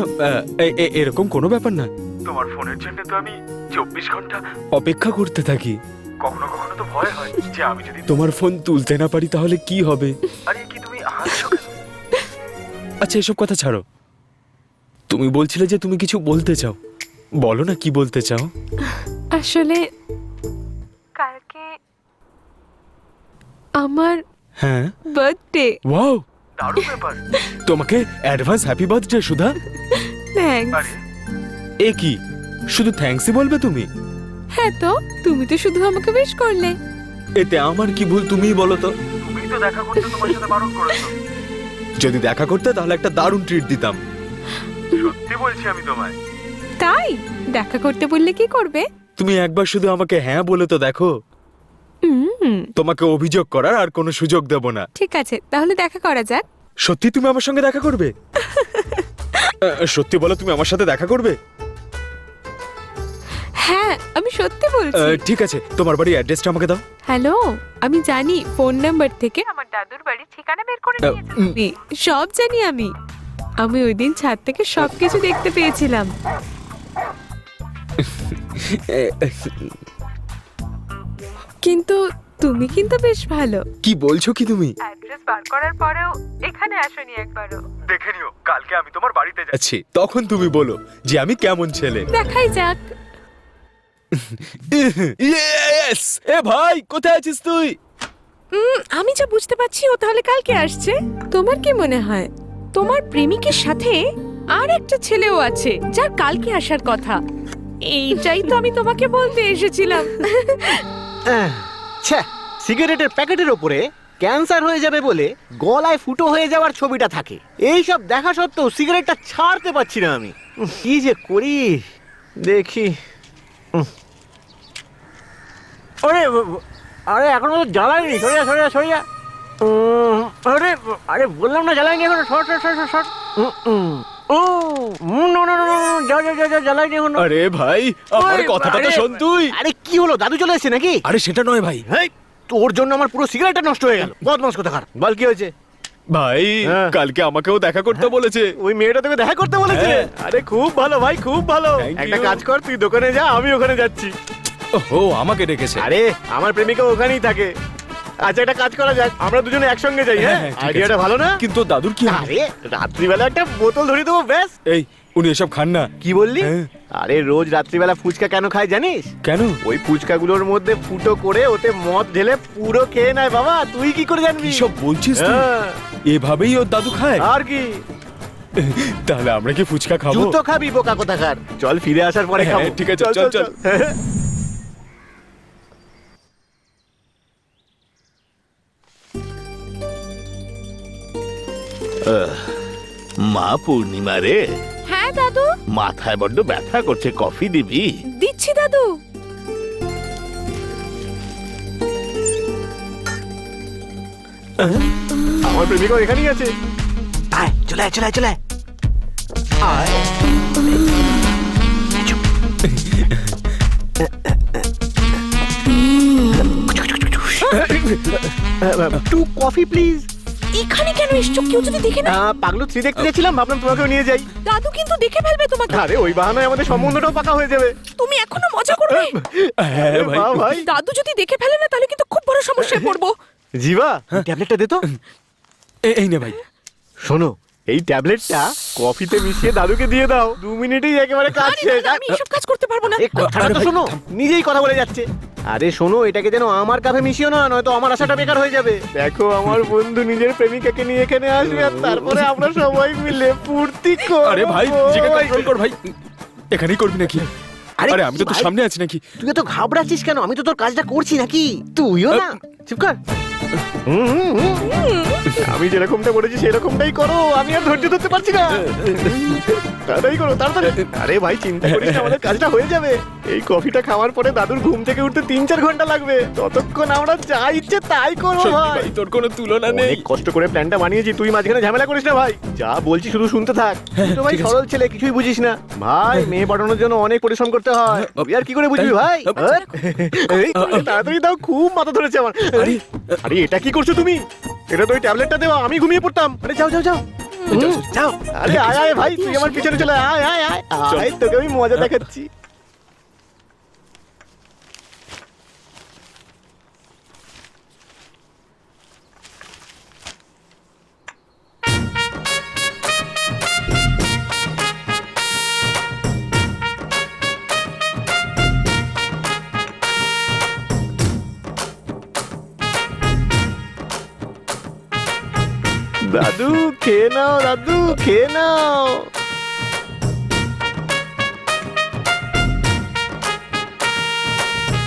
এরকম কোনো ব্যাপার না। তোমার ফোনের জন্য তো আমি 24 ঘন্টা অপেক্ষা করতে থাকি। কখনো কখনো তো ভয় হয় যে আমি যদি তোমার ফোন তুলতে না পারি তাহলে কি হবে। আরে কি তুমি হাসছো কেন? আচ্ছা এসব কথা ছাড়ো, তুমি বলছিলে যে তুমি কিছু বলতে চাও, বলো না কি বলতে চাও। আসলে কালকে আমার হ্যাঁ, বার্থডে। ওয়াও, দারুণ ব্যাপার। তোমাকে অ্যাডভান্স হ্যাপি বার্থডে সুধা। থ্যাঙ্কস। এ কি, শুধু থ্যাঙ্কসই বলবে তুমি? হ্যাঁ তো, তুমি তো শুধু আমাকে উইশ করলে। এতে আমার কি ভুল তুমিই বলো তো? তুমিই তো দেখা করতে তোমার সাথে বারণ করেছো। যদি দেখা করতে তাহলে একটা দারুণ ট্রিট দিতাম। সত্যি বলছি আমি তোমায়। তাই দেখা করতে বললে কি করবে? তুমি একবার শুধু আমাকে হ্যাঁ বলে তো দেখো, তোমাকে অভিযোগ করার আর কোনো সুযোগ দেব না। ঠিক আছে, তাহলে দেখা করা যাক। সত্যি তুমি আমার সঙ্গে দেখা করবে? সত্যি বলো, তুমি আমার সাথে দেখা করবে? হ্যাঁ, আমি সত্যি বলছি। ঠিক আছে, তোমার বাড়ির অ্যাড্রেসটা আমাকে দাও। হ্যালো, আমি জানি ফোন নাম্বার থেকে আমার দাদুর বাড়ির ঠিকানা বের করে নিয়েছো তুমি। সব জানি আমি। আমি ওই দিন ছাদ থেকে সবকিছু দেখতে পেয়েছিলাম। কিন্তু তুমি কিন্তু বেশ ভালো। কি বলছো কি তুমি? অ্যাড্রেস বার করার পরেও এখানে আসোনি একবারও। দেখে নিও, কালকে আমি তোমার বাড়িতে যাচ্ছি, তখন তুমি বলো যে আমি কেমন ছেলে। দেখাই যাক। ইয়েস! এ ভাই, কোথায় আছিস তুই? আমি যা বুঝতে পারছি ও তাহলে কালকে আসছে। তোমার কি মনে হয়? তোমার প্রেমিকের সাথে আর একটা ছেলেও আছে যার কালকে আসার কথা। এইটাই তো আমি তোমাকে বলতে এসেছিলাম। ছ্যা, সিগারেটের প্যাকেটের ওপরে ক্যান্সার হয়ে যাবে বলে গলায় ফুটো হয়ে যাওয়ার ছবিটা থাকে। এই সব দেখা সত্ত্বেও সিগারেটটা ছাড়তে পারছি না আমি। কি যে করি দেখি। আরে আরে এখনো তো জ্বালায়নি, সরিয়া সরিয়া সরিয়া। আরে আরে বললাম না জ্বালায়নি এখনো। Short short short short. জ্বালায়নি এখনো। আরে ভাই, আমার কথাটা তো শোন তুই। আরে কি হলো, দাদু চলে এসেছে নাকি? আরে সেটা নয় ভাই। হেই, তোর জন্য আমার পুরো সিগারেটটা নষ্ট হয়ে গেল। বদমাস কোথাকার। বল কি হয়েছে? ভাই, হ্যাঁ। কালকে আমাকেও দেখা করতে বলেছে। ওই মেয়েটা তোকে দেখা করতে বলেছে? হ্যাঁ। আরে খুব ভালো ভাই, খুব ভালো। Thank একটা you. কাজ কর, তুই দোকানে যা, আমি ওখানে যাচ্ছি। ও আমাকে ডেকেছে। আরে আমার প্রেমিকা ওখানেই থাকে। আচ্ছা একটা কাজ করা যাক, আমরা দুজনে একসঙ্গে যাই। হ্যাঁ, হ্যাঁ, ঠিক আছে। আইডিয়াটা ভালো না? কিন্তু দাদুর কি হবে? আরে রাত্রিবেলা একটা বোতল ধরিয়ে দেবো, ব্যাস। এই, উনি এসব খান না। কি বললি? হ্যাঁ। আরে রোজ রাত্রিবেলা ফুচকা কেন খায় জানিস? কেন? ওই ফুচকাগুলোর মধ্যে ফুটো করে ওতে মদ ঢেলে পুরো খেয়ে নেয় বাবা। তুই কি করে জানবি? কি সব বলছিস তুই? হ্যাঁ, এভাবেই ওর দাদু খায়? আর কি? তাহলে আমরা কি ফুচকা খাবো? জুতো খাবি বোকা কোথাকার। চল ফিরে আসার পরে হ্যাঁ, খাবো। ঠিক আছে, চল, চল। মা পূর্ণিমা রে, হ্যাঁ দাদু, মাথায় বড্ড ব্যথা করছে, কফি দিবি? দিচ্ছি দাদু। আমার প্রেমিকা এখানেই আছে। আয়, চলে আয়, চলে আয়, চলে আয়। আয়। To coffee please. এখানে কেন এসছো? কেউ যদি দেখে না? পাগলু 3 দেখতে গেছিলাম, ভাবলাম তোমাকেও নিয়ে যাই। দাদু কিন্তু দেখে ফেলবে তোমাকে। আরে ওই বাহানায় আমাদের সম্বন্ধটাও পাকা হয়ে যাবে। তুমি এখনো মজা করবে? হ্যাঁ আরে ভাই। বাহ ভাই। দাদু যদি দেখে ফেলে না তাহলে কিন্তু খুব বড় সমস্যায় পড়বো। জিবা, ট্যাবলেটটা দে তো। এই নে ভাই। শোনো, এই ট্যাবলেটটা কফিতে মিশিয়ে দাদুকে দিয়ে দাও, 2 মিনিটেই একেবারে কাজ আরে শেষ। দাদা, আমি এসব কাজ করতে পারবো না। এই কথাটা তো শোনো, নিজেই কথা বলে যাচ্ছে। আরে শোনো, এটাকে যেন আমার কাফে মিশিও না, নয়তো আমার আশাটা বেকার হয়ে যাবে। দেখো, আমার বন্ধু নিজের প্রেমিকাকে নিয়ে এখানে আসবে, আর তারপরে আমরা সবাই মিলে ফুর্তি করব। আরে ভাই, নিজেকে কন্ট্রোল কর ভাই। এখানেই করবি নাকি? আরে আরে আমি তো তোর ভাই, সামনে আছি নাকি? তুই তো ঘাবড়াচ্ছিস কেন? আমি তো তোর কাজটা করছি নাকি? তুইও না, চুপ কর। আমি যেরকমটা বলেছি সেরকমটাই করো, আমি আর ধৈর্য ধরতে পারছি না। তাড়াতাড়ি করো, তাড়াতাড়ি। আরে ভাই, চিন্তা করিস না, আমাদের কাজটা হয়ে যাবে। এই কফিটা খাওয়ার পরে দাদুর ঘুম থেকে উঠতে 3-4 ঘন্টা লাগবে। ততক্ষণ আমরা যা ইচ্ছে তাই করবো সত্যি ভাই। ভাই, তোর কোনো তুলনা নেই। অনেক কষ্ট করে প্ল্যানটা বানিয়েছি, তুই মাঝখানে ঝামেলা করিস না ভাই। যা বলছি শুধু শুনতে থাক। তুই তো ভাই ঠিক আছে। সরল ছেলে, কিছুই বুঝিস না ভাই। মেয়ে পড়ানোর জন্য অনেক পরিশ্রম করতে হয়, তুই আর কি করে বুঝবি ভাই? এই, তাড়াতাড়ি দাও, খুব মাথা ধরেছে আমার। আরে এটা কি করছো তুমি? এটা তো ওই ট্যাবলেটটা দেওয়া, আমি ঘুমিয়ে পড়তাম। আরে যাও যাও যাও যাও। আরে আয় আয় ভাই, তুই আমার পিছনে চলে আয় আয় আয় আয়, তোকে আমি মজা দেখাচ্ছি। দাদু খেয়ে নাও, দাদু খেয়ে নাও।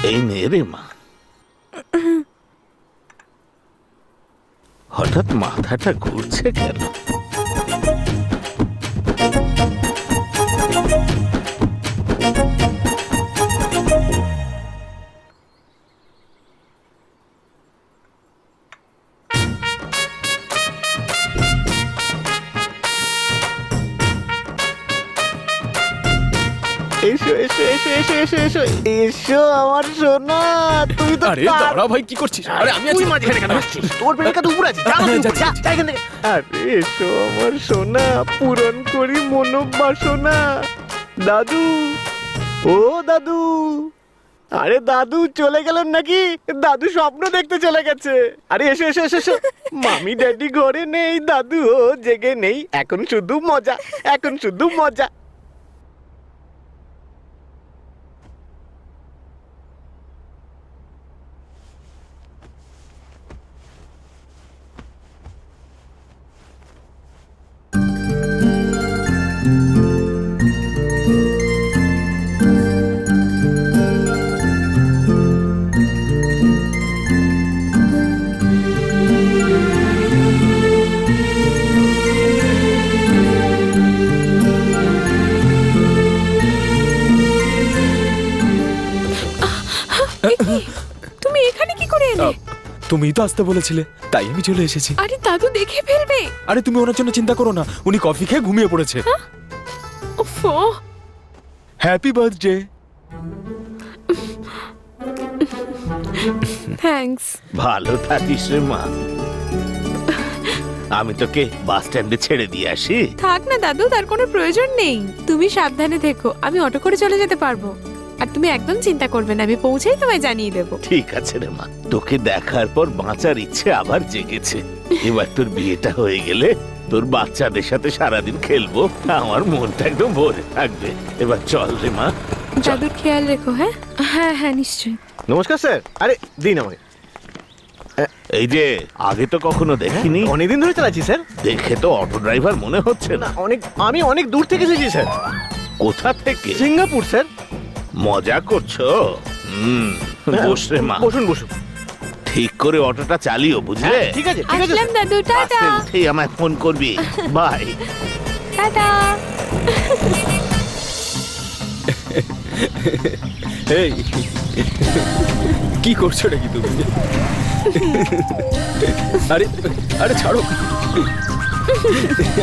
এই নে রে মা। হঠাৎ মাথাটা ঘুরছে কেন? এসো এসো এসো এসো এসো এসো এসো আমার সোনা। তুই তো আরে দাঁড়া ভাই, কি করছিস? আরে আমি আছি। তুই মাঝখানে কেন আসছিস? তোর প্রেমিকা তো উপরে আছে, যা তুই উপরে, যা যা এখান থেকে। আরে এসো আমার সোনা, পূরণ করি মনোবাসনা। দাদু, ও দাদু। আরে দাদু চলে গেলেন নাকি? দাদু স্বপ্ন দেখতে চলে গেছে। আরে এসো এসো এসো এসো। মামি ড্যাডি ঘরে নেই, দাদু ও জেগে নেই, এখন শুধু মজা, এখন শুধু মজা। তুমি এখানে কি করে এলে? তুমিই তো আসতে বলেছিলে, তাই আমি চলে এসেছি। আরে দাদু দেখে ফেলবে। আরে তুমি ওনার জন্য চিন্তা করো না, উনি কফি খেয়ে ঘুমিয়ে পড়েছে। উফ, হ্যাপি বার্থডে। থ্যাঙ্কস। ভালো থাকিস রে মা। আমি তোকে বাস স্ট্যান্ডে ছেড়ে দিয়ে আসি। থাক না দাদু, তার কোনো প্রয়োজন নেই। তুমি সাবধানে থেকো, আমি অটো করে চলে যেতে পারবো। আর তুমি একদম চিন্তা করবে না, আমি পৌঁছেই তোমায় জানিয়ে দেবো। ঠিক আছে রে মা, তোকে দেখার পর বাঁচার ইচ্ছে আবার জেগেছে। এবার তোর বিয়েটা হয়ে গেলে তোর বাচ্চাদের সাথে সারাদিন খেলবো, আমার মনটা একদম ভরে থাকবে। এবার চল রে মা। দাদুর খেয়াল রেখো। হ্যাঁ হ্যাঁ হ্যাঁ, নিশ্চয়ই। নমস্কার স্যার। আরে দিন আমাকে। এই যে আগে তো কখনো দেখিনি, অনেকদিন ধরে চালাচ্ছি স্যার। দেখে তো অটো ড্রাইভার মনে হচ্ছে না। আমি অনেক দূর থেকে এসেছি স্যার। কোথা থেকে? Singapore sir. মজা করছো? বস রে মা, বসুন বসুন। ঠিক করে অটোটা চালিও, বুঝলে? ঠিক আছে ঠিক আছে আসলাম দাদু, টাটা। বাসে উঠেই আমায় ফোন করবি। বাই। টাটা। এই কি করছো নাকি তুমি? আরে আরে ছাড়ো।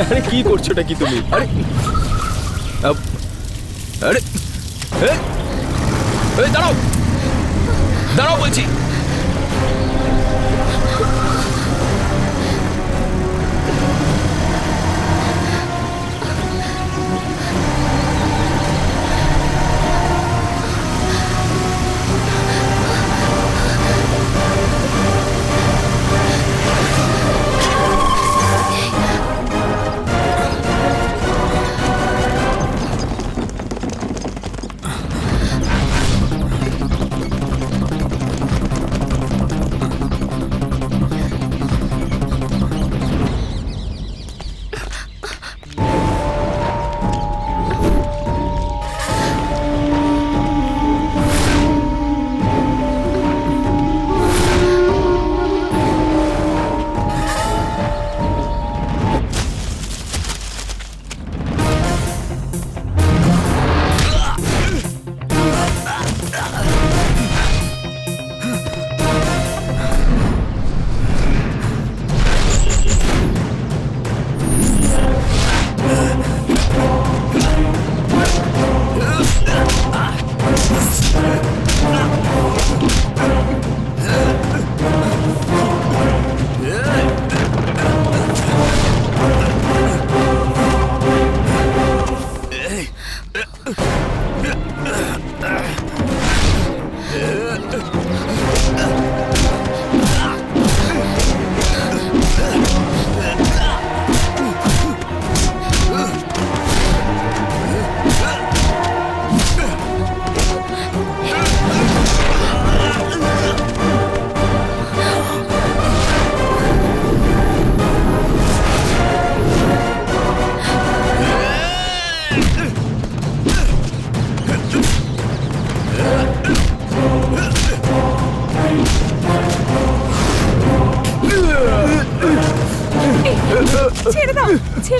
আরে কি করছো নাকি তুমি? আরে আরে এই দাঁড়াও, দাঁড়াও বলছি।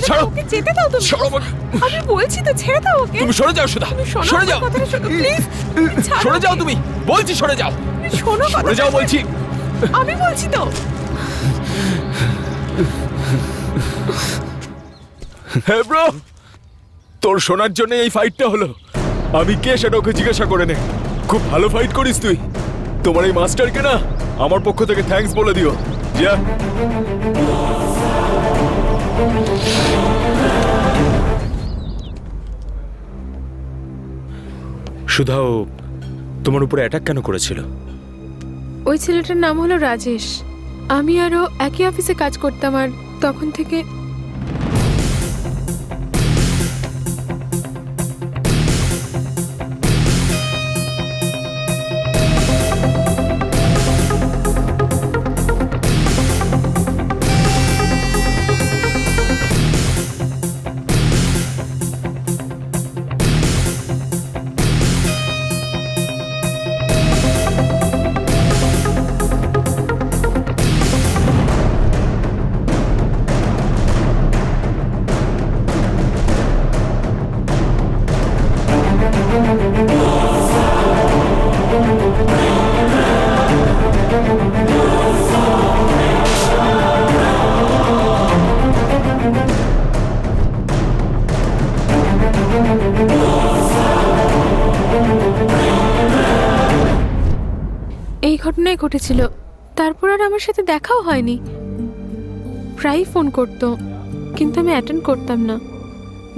ছেড়ে দাও ছাড়ো। ওকে, যেতে দাও তুমি। ছাড়ো আমাকে। আমি বলছি তো ছেড়ে দাও ওকে। তুমি সরে যাও সুধা, তুমি শোনো সরে আমার যাও, কথাটা শোনো প্লিজ। সরে যাও তুমি, বলছি সরে যাও, শোনো সরে কথাটা। যাও বলছি। আমি বলছি তো। হ্যাঁ ব্রো, তোর শোনার জন্য এই ফাইটটা হলো। আমি কে সেটা ওকে জিজ্ঞাসা করে নে। খুব ভালো ফাইট করিস তুই। তোমার এই মাস্টারকে না আমার পক্ষ থেকে থ্যাঙ্কস বলে দিও। যা। সুধাও তোমার উপরে অ্যাটাক কেন করেছিল? ওই ছেলেটার নাম হলো রাজেশ। আমি আরও একই অফিসে কাজ করতাম, আর তখন থেকে এই ঘটনাই ঘটেছিল। তারপর আর আমার সাথে দেখাও হয়নি। প্রায়ই ফোন করতো, কিন্তু আমি অ্যাটেন্ড করতাম না।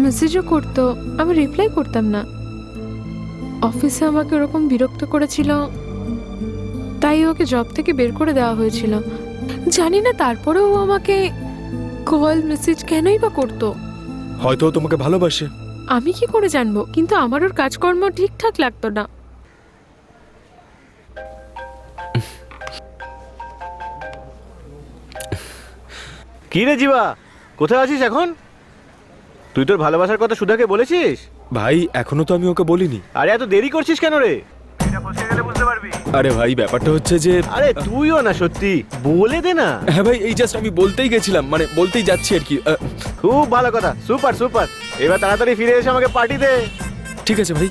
মেসেজও করতো, আমি রিপ্লাই করতাম না। অফিসে আমাকে ওরকম বিরক্ত করেছিল, তাই ওকে জব থেকে বের করে দেওয়া হয়েছিল। জানি না তারপরেও ও আমাকে কল মেসেজ কেনই বা করতো। হয়তো ও তোমাকে ভালোবাসে। আমি কি করে জানবো? কিন্তু আমার ওর কাজকর্ম ঠিকঠাক লাগতো না। কি রে জীবা, কোথায় আছিস এখন? তুই তোর ভালোবাসার কথা সুধাকে বলেছিস? ভাই এখনো তো আমি ওকে বলিনি। আরে এত দেরি করছিস কেন রে? আরে ভাই ব্যাপারটা হচ্ছে যে আরে তুইও না সত্যি, বলে দে না। হ্যাঁ ভাই, এই জাস্ট আমি বলতেই গেছিলাম, মানে বলতেই যাচ্ছি আর কি। খুব ভালো কথা, সুপার সুপার। এবার তাড়াতাড়ি ফিরে এসে আমাকে পার্টি দে। ঠিক আছে ভাই।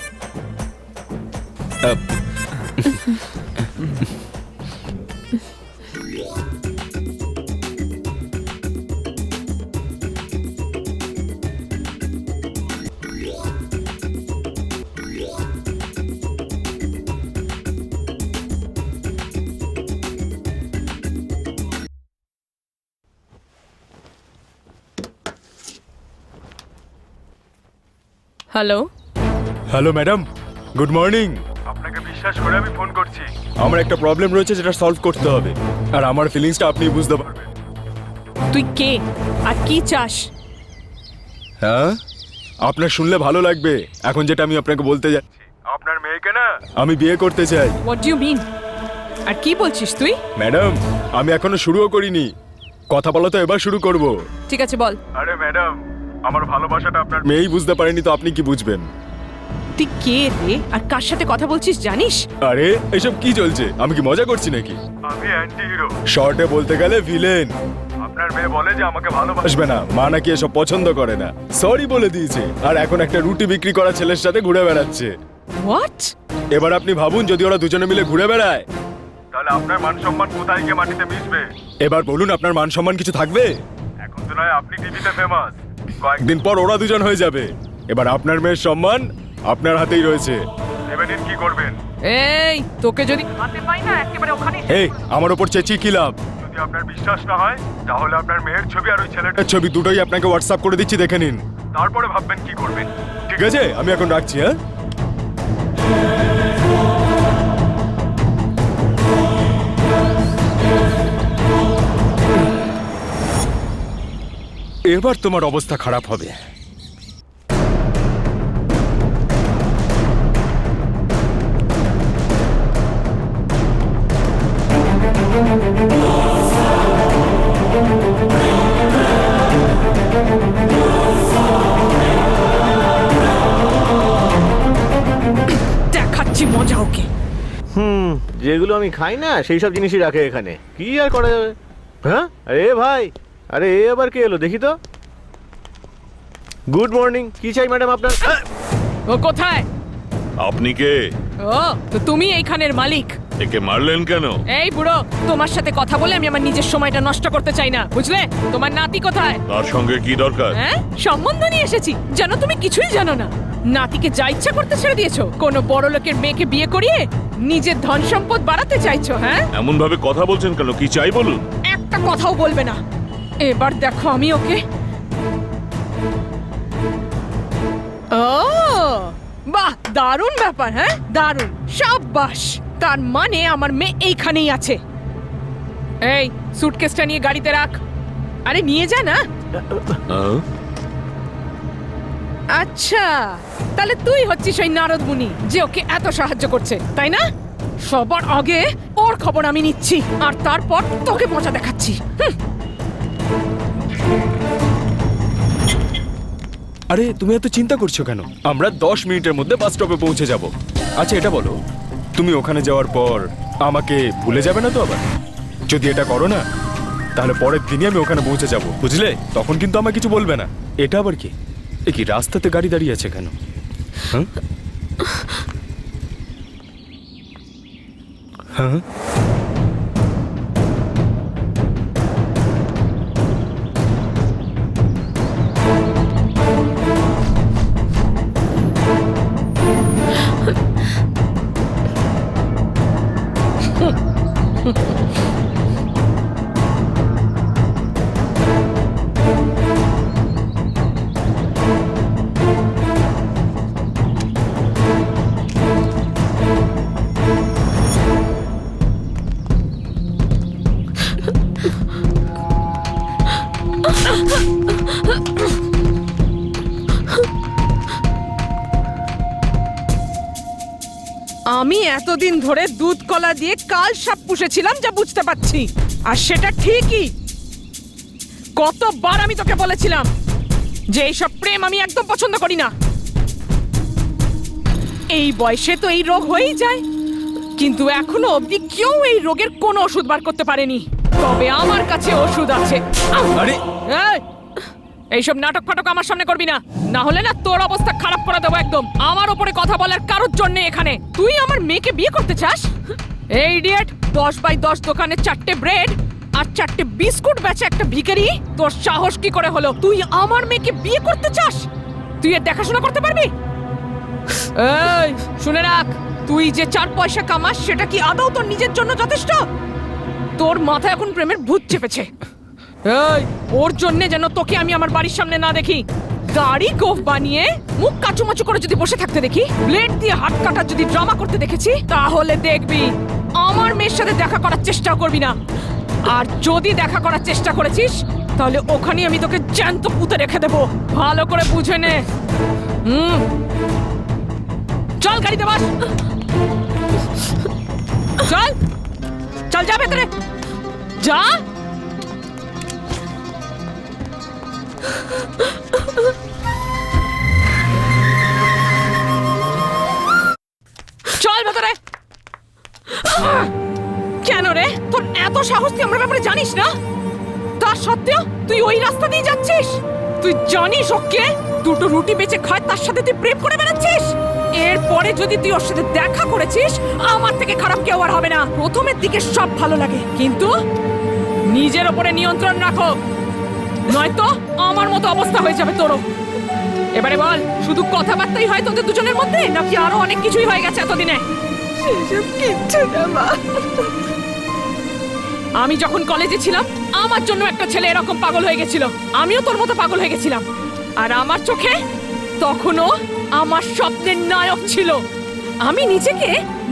Hello, hello madam, good morning. আপনাকে বিশ্বাস করে আমি ফোন করছি। আমার একটা প্রবলেম রয়েছে যেটা সলভ করতে হবে, আর আমার ফিলিংসটা আপনি বুঝতে পারবেন। তুই কে আর কি চাস? হ্যাঁ, আপনার শুনলে ভালো লাগবে। এখন যেটা আমি আপনাকে বলতে যাচ্ছি, আপনার মেয়েকে না আমি বিয়ে করতে চাই। What do you mean? আর কি বলছিস তুই? ম্যাডাম, আমি এখনো শুরুও করিনি, কথা বলা তো এবার শুরু করব। ঠিক আছে বল। আরে ম্যাডাম, আমার ভালোবাসাটা আপনার মেয়েই বুঝতে পারেনি, তো আপনি কি বুঝবেন? তুই কে রে আর কার সাথে কথা বলছিস জানিস? আরে এসব কি চলছে? আমি কি মজা করছি নাকি? আমি অ্যান্টি হিরো, শর্টে বলতে গেলে ভিলেন। আপনার মেয়ে বলে যে আমাকে ভালোবাসবে না, মা নাকি এসব পছন্দ করে না, সরি বলে দিয়েছে, আর এখন একটা রুটি বিক্রি করা ছেলের সাথে ঘুরে বেড়াচ্ছে। হোয়াট? এবার আপনি ভাবুন, যদি ওরা দুজনে মিলে ঘুরে বেড়ায়, তাহলে আপনার মান সম্মান কোথায় গিয়ে মাটিতে মিশবে? এবার বলুন, আপনার মান সম্মান কিছু থাকবে? এখন তো নয় আপনি টিভিতে ফেমাস, কয়েকদিন পর ওরা দুজন হয়ে যাবে। এবার আপনার মেয়ের সম্মান আপনার হাতেই রয়েছে। এবারে কি করবেন? এই তোকে যদি হাতে পাই না একেবারে ওখানে। এই আমার উপর চেঁচিয়ে কি লাভ? যদি আপনার বিশ্বাস না হয় তাহলে আপনার মেয়ের ছবি আর ওই ছেলেটার ছবি দুটোই আপনাকে হোয়াটসঅ্যাপ করে দিচ্ছি, দেখে নিন, তারপরে ভাববেন কি করবেন। ঠিক আছে, আমি এখন রাখছি। হ্যাঁ, এবার তোমার অবস্থা খারাপ হবে। দেখাচ্ছি মজা ওকে। যেগুলো আমি খাই না সেই সব জিনিসই রাখে এখানে, কি আর করা যাবে। হ্যাঁ, আরে ভাই, আরে এ আবার কে এলো দেখি তো। গুড মর্নিং, কি চাই ম্যাডাম আপনার? ও কোথায়? আপনি কে? ও তো তুমি এইখানের মালিক? একে মারলেন কেন? এই বুড়ো, তোমার সাথে কথা বলে আমি আমার নিজের সময়টা নষ্ট করতে চাই না, বুঝলে? তোমার নাতি কোথায়? তার সঙ্গে কি দরকার? হ্যাঁ, সম্বন্ধ নিয়ে এসেছি। জানো তুমি কিছুই জানো না। নাতিকে যা ইচ্ছা করতে ছেড়ে দিয়েছো। কোনো বড় লোকের মেয়েকে বিয়ে করিয়ে নিজের ধন সম্পদ বাড়াতে চাইছো, হ্যাঁ? এমন ভাবে কথা বলছেন কেন? কি চাই বলুন? একটা কথাও বলবে না। এবার দেখো আমি ওকে। ও বাহ, দারুণ ব্যাপার। হ্যাঁ, দারুণ, সাব্বাস। তার মানে আমার মেয়ে এইখানেই আছে। এই সুটকেসটা নিয়ে গাড়িতে রাখ। আরে নিয়ে যা না। আচ্ছা, তাহলে তুই হচ্ছিস ওই নারদ মুনি যে ওকে এত সাহায্য করছে, তাই না? সবার আগে ওর খবর আমি নিচ্ছি, আর তারপর তোকে মজা দেখাচ্ছি। আরে তুমি এত চিন্তা করছো কেন? আমরা 10 মিনিটের মধ্যে বাস স্টপে পৌঁছে যাব। আচ্ছা এটা বলো, তুমি ওখানে যাওয়ার পর আমাকে ভুলে যাবে না তো আবার? যদি এটা করো না, তাহলে পরের দিনই আমি ওখানে পৌঁছে যাব, বুঝলে? তখন কিন্তু আমাকে কিছু বলবে না। এটা আবার কি? এ কি রাস্তাতে গাড়ি দাঁড়িয়ে আছে কেন? হ্যাঁ হ্যাঁ আমি এতদিন ধরে দুধ কলা দিয়ে কাল সাপ পুষেছিলাম, যা বুঝতে পারছি। আর সেটা ঠিকই। কতবার আমি তোকে বলেছিলাম যে এইসব প্রেম আমি একদম পছন্দ করি না। এই বয়সে তো এই রোগ হয়েই যায়, কিন্তু এখনো অবধি কেউ এই রোগের কোনো ওষুধ বার করতে পারেনি। তবে আমার কাছে ওষুধ আছে। আরে এই, এইসব নাটক ফাটক আমার সামনে করবি না, না হলে না তোর অবস্থা খারাপ করে দেবো একদম। আমার ওপরে কথা বলার কারোর জন্য এখানে। তুই আমার মেয়েকে বিয়ে করতে চাস? এই ইডিয়েট, 10x10 দোকানে 4টে ব্রেড আর 4টে বিস্কুট বেচে একটা ভিখারি। তোর সাহস কি করে হলো? তুই আমার মেয়েকে বিয়ে করতে চাস? তুই এর দেখাশোনা করতে পারবি? এই শুনে রাখ, তুই যে 4 পয়সা কামাস সেটা কি আদৌ তোর নিজের জন্য যথেষ্ট? তোর মাথায় এখন প্রেমের ভূত চেপেছে। এই, ওর জন্য যেন তোকে আমি আমার বাড়ির সামনে না দেখি। দাড়ি গোফ বানিয়ে মুখ কাচুমাচু করে যদি বসে থাকতে দেখি, ব্লেড দিয়ে হাত কাটার যদি ড্রামা করতে দেখেছি, তাহলে দেখবি আমার মেয়ের সাথে দেখা করার চেষ্টা করবি না। আর যদি দেখা করার চেষ্টা করেছিস, তাহলে ওখানে আমি তোকে জ্যান্ত পুঁতে রেখে দেবো। ভালো করে বুঝে নে। চল গাড়িতে বস। চল চল, যা ভেতরে যা। চল ভেতরে। কেন রে, তোর এত সাহস? তুই আমার ব্যাপারে জানিস না? তা সত্ত্বেও তুই ওই রাস্তা দিয়ে যাচ্ছিস। তুই জানিস ওকে দুটো রুটি বেচে খায়, তার সাথে তুই প্রেম করে বেড়াচ্ছিস। এরপরে যদি তুই ওর সাথে দেখা করেছিস, আমার থেকে খারাপ কেউ আর হবে না। প্রথমের দিকে সব ভালো লাগে, কিন্তু নিজের ওপরে নিয়ন্ত্রণ রাখো, নয়তো আমার মতো অবস্থা হয়ে যাবে তোরও। এবারে বল, শুধু কথাবার্তাই হয় তোদের দুজনের মধ্যে, নাকি আরো অনেক কিছুই হয়ে গেছে এতদিনে? সেসব কিচ্ছু না মা। আমি যখন কলেজে ছিলাম, আমার জন্য একটা ছেলে এরকম পাগল হয়ে গেছিল। আমিও তোর মতো পাগল হয়ে গেছিলাম। আর আমার চোখে তখনও আমার স্বপ্নের নায়ক ছিল। আমি নিজেকে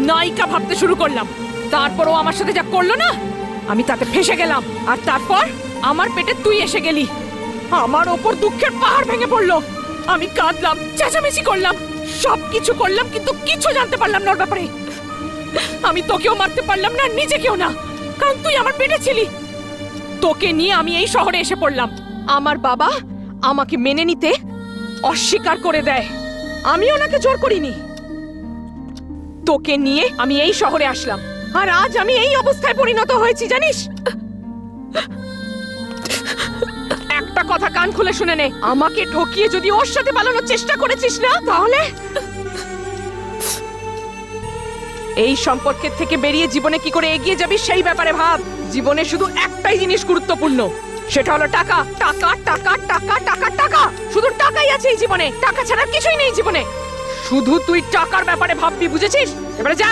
নায়িকা ভাবতে শুরু করলাম। তারপরও আমার সাথে যা করলো না, আমি তাতে ফেঁসে গেলাম। আর তারপর আমার পেটে তুই এসে গেলি। আমার ওপর দুঃখের পাহাড় ভেঙে পড়লো। আমি কাঁদলাম, চেঁচামেচি করলাম, সবকিছু করলাম, কিন্তু কিছু জানতে পারলাম না ওর ব্যাপারে। আমি তোকেও মারতে পারলাম না, নিজেকেও না, কারণ তুই আমার পেটে ছিলি। তোকে নিয়ে আমি এই শহরে এসে পড়লাম। আমার বাবা আমাকে মেনে নিতে অস্বীকার করে দেয়। আমি ওনাকে জোর করিনি। তোকে নিয়ে আমি এই শহরে আসলাম, আর আজ আমি এই অবস্থায় পরিণত হয়েছি, জানিস? একটা কথা কান খুলে শুনে নে, আমাকে ঠকিয়ে যদি ওর সাথে পালানোর চেষ্টা করেছিস না, তাহলে এই সম্পর্কের থেকে বেরিয়ে জীবনে কি করে এগিয়ে যাবি সেই ব্যাপারে ভাব। জীবনে শুধু একটাই জিনিস গুরুত্বপূর্ণ, সেটা হলো টাকা। টাকা টাকা টাকা টাকা টাকা, শুধু টাকাই আছে এই জীবনে, টাকা ছাড়া কিছুই নেই জীবনে। শুধু তুই টাকার ব্যাপারে ভাববি, বুঝেছিস? এবারে যা।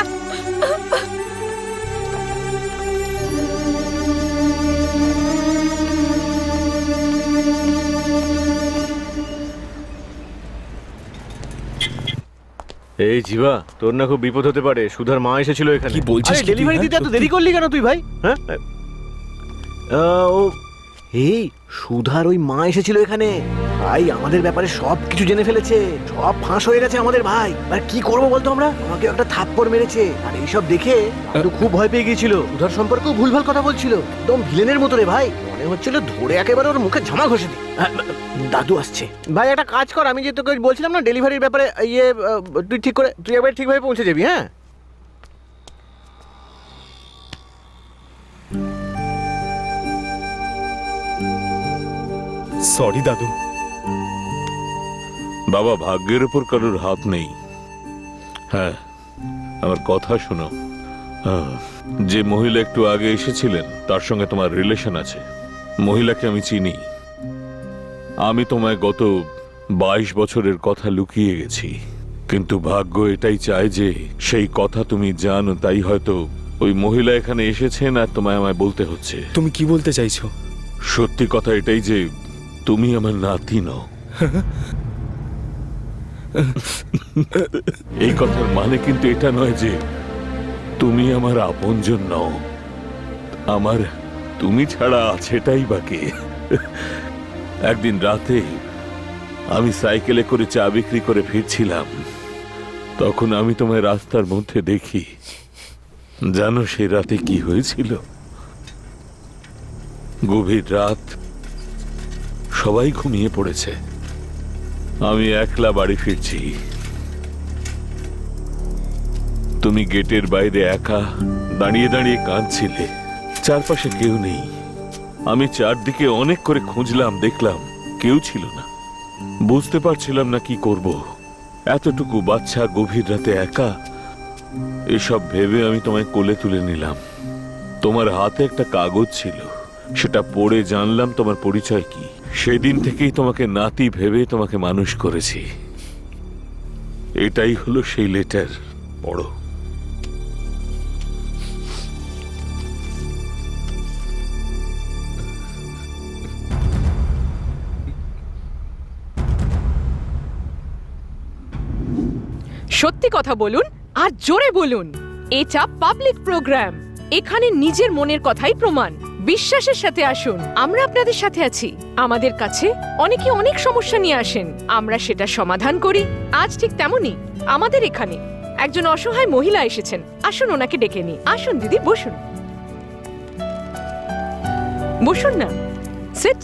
এই জীবা, তোর না খুব বিপদ হতে পারে। সুধার মা এসেছিল এখানে। কি বলছিস আরে কি তুই, ডেলিভারি হ্যাঁ? দিতে এত দেরি করলি কেন তুই ভাই? হ্যাঁ ও এই সুধার ওই মা এসেছিল এখানে ভাই, আমাদের ব্যাপারে সব কিছু জেনে ফেলেছে, সব ফাঁস হয়ে গেছে আমাদের ভাই। আর কি করবো বলতো আমরা? আমাকে একটা থাপ্পড় মেরেছে, আর এইসব দেখে তো খুব ভয় পেয়ে গিয়েছিল। সুধার সম্পর্কেও ভুলভাল কথা বলছিল, একদম ভিলেনের মতো রে ভাই। মনে হচ্ছিল ধরে একেবারে ওর মুখে জামা ঘষে দিই। দাদু আসছে ভাই, একটা কাজ কর, আমি যে তোকে বলছিলাম না ডেলিভারির ব্যাপারে, তুই ঠিক করে তুই একবার ঠিকভাবে পৌঁছে যাবি। হ্যাঁ সরি দাদু। বাবা, ভাগ্যের উপর কারোর হাত নেই। হ্যাঁ, আমার কথা শোনো। যে মহিলা একটু আগে এসেছিলেন তার সঙ্গে তোমার রিলেশন আছে। মহিলাকে আমি চিনি। আমি তোমায় গত 22 বছরের কথা লুকিয়ে গেছি, কিন্তু ভাগ্য এটাই চায় যে সেই কথা তুমি জানো, তাই হয়তো ওই মহিলা এখানে এসেছেন আর তোমায় আমায় বলতে হচ্ছে। তুমি কি বলতে চাইছো? সত্যি কথা এটাই যে তুমি আমার নাতি নও। এই কথার মানে কিন্তু এটা নয় যে তুমি আমার আপনজন নও। আমার তুমি ছাড়া আছেটাই বাকি। একদিন রাতে আমি সাইকেলে করে চা বিক্রি করে ফিরছিলাম, তখন আমি তোমায় রাস্তার মধ্যে দেখি। জানো সে রাতে কি হয়েছিল? গভীর রাত, সবাই ঘুমিয়ে পড়েছে, আমি একলা বাড়ি ফিরছি। তুমি গেটের বাইরে একা দাঁড়িয়ে দাঁড়িয়ে কাঁদছিলে, চারপাশে কেউ নেই। আমি চারদিকে অনেক করে খুঁজলাম, দেখলাম কেউ ছিল না। বুঝতে পারছিলাম না কি করব। এতটুকু বাচ্চা গভীর রাতে একা। এসব ভেবে আমি তোমায় কোলে তুলে নিলাম। তোমার হাতে একটা কাগজ ছিল, সেটা পড়ে জানলাম তোমার পরিচয় কি। সেদিন থেকেই তোমাকে নাতি ভেবে তোমাকে মানুষ করেছি। এটাই হলো সেই লেটার, পড়ো। সত্যি কথা বলুন আর জোরে বলুন, এটা পাবলিক প্রোগ্রাম। এখানে নিজের মনের কথাই প্রমাণ। বিশ্বাসের সাথে আসুন, আমরা আপনাদের সাথে আছি। আমাদের কাছে অনেকে অনেক সমস্যা নিয়ে আসেন, আমরা সেটা সমাধান করি। আজ ঠিক তেমনই আমাদের এখানে একজন অসহায় মহিলা এসেছেন। আসুন ওনাকে ডেকে নিই। আসুন দিদি, বসুন বসুন না, সিট।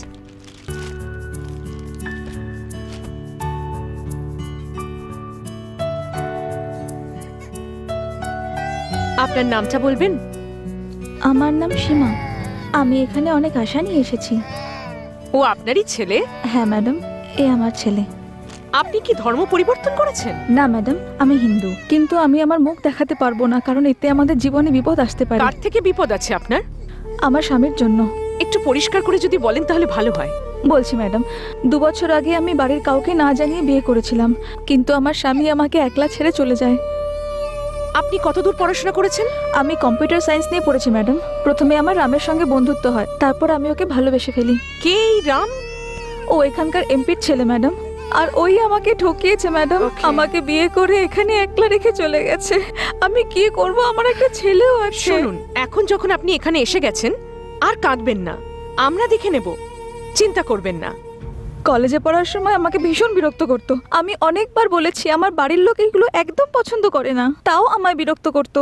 আপনার নামটা বলবেন? আমার নাম সীমা। আমি এখানে অনেক আশা নিয়ে এসেছি। ও আপনারই ছেলে? হ্যাঁ ম্যাডাম, এ আমার ছেলে। আপনি কি ধর্ম পরিবর্তন করেছেন? না ম্যাডাম, আমি হিন্দু, কিন্তু আমি আমার মুখ দেখাতে পারবো না, কারণ এতে আমাদের জীবনে বিপদ আসতে পারে। কার থেকে বিপদ আছে আপনার? আমার স্বামীর জন্য। একটু পরিষ্কার করে যদি বলেন তাহলে ভালো হয়। বলছি ম্যাডাম, 2 বছর আগে আমি বাড়ির কাউকে না জানিয়ে বিয়ে করেছিলাম, কিন্তু আমার স্বামী আমাকে একলা ছেড়ে চলে যায়। আপনি কতদূর পড়াশোনা করেছেন? আমি কম্পিউটার সায়েন্স নিয়ে পড়েছি ম্যাডাম। প্রথমে আমার রামের সঙ্গে বন্ধুত্ব হয়, তারপর আমি ওকে ভালোবেসে ফেলি। কে এই রাম? ও এখানকার এমপির ছেলে ম্যাডাম, আর ওই আমাকে ঠকিয়েছে ম্যাডাম। আমাকে বিয়ে করে এখানে একলা রেখে চলে গেছে। আমি কি করব? আমার একটা ছেলেও আছে। শুনুন, এখন যখন আপনি এখানে এসে গেছেন, আর কাঁদবেন না, আমরা দেখে নেব, চিন্তা করবেন না। কলেজে পড়ার সময় আমাকে ভীষণ বিরক্ত করত। আমি অনেকবার বলেছি, আমার বাড়ির লোক এগুলো একদম পছন্দ করে না, তাও আমায় বিরক্ত করত।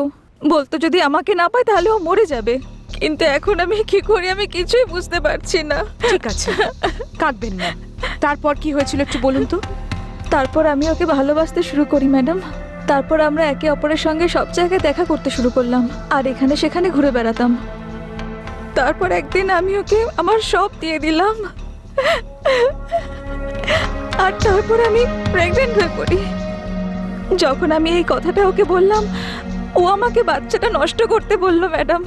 বলতো যদি আমাকে না পায় তাহলে ও মরে যাবে। কিন্তু এখন আমি কি করি আমি কিছুই বুঝতে পারছি না। ঠিক আছে, কাঁদবেন না। তারপর কি হয়েছিল একটু বলুন তো? তারপর আমি ওকে ভালোবাসতে শুরু করি ম্যাডাম। তারপর আমরা একে অপরের সঙ্গে সব জায়গায় দেখা করতে শুরু করলাম, আর এখানে সেখানে ঘুরে বেড়াতাম। তারপর একদিন আমি ওকে আমার সব দিয়ে দিলাম। আর তারপর আমি প্রেগনেন্ট হয়ে পড়ি। যখন আমি এই কথাটা ওকে বললাম, ও আমাকে বাচ্চাটা নষ্ট করতে বলল ম্যাডাম,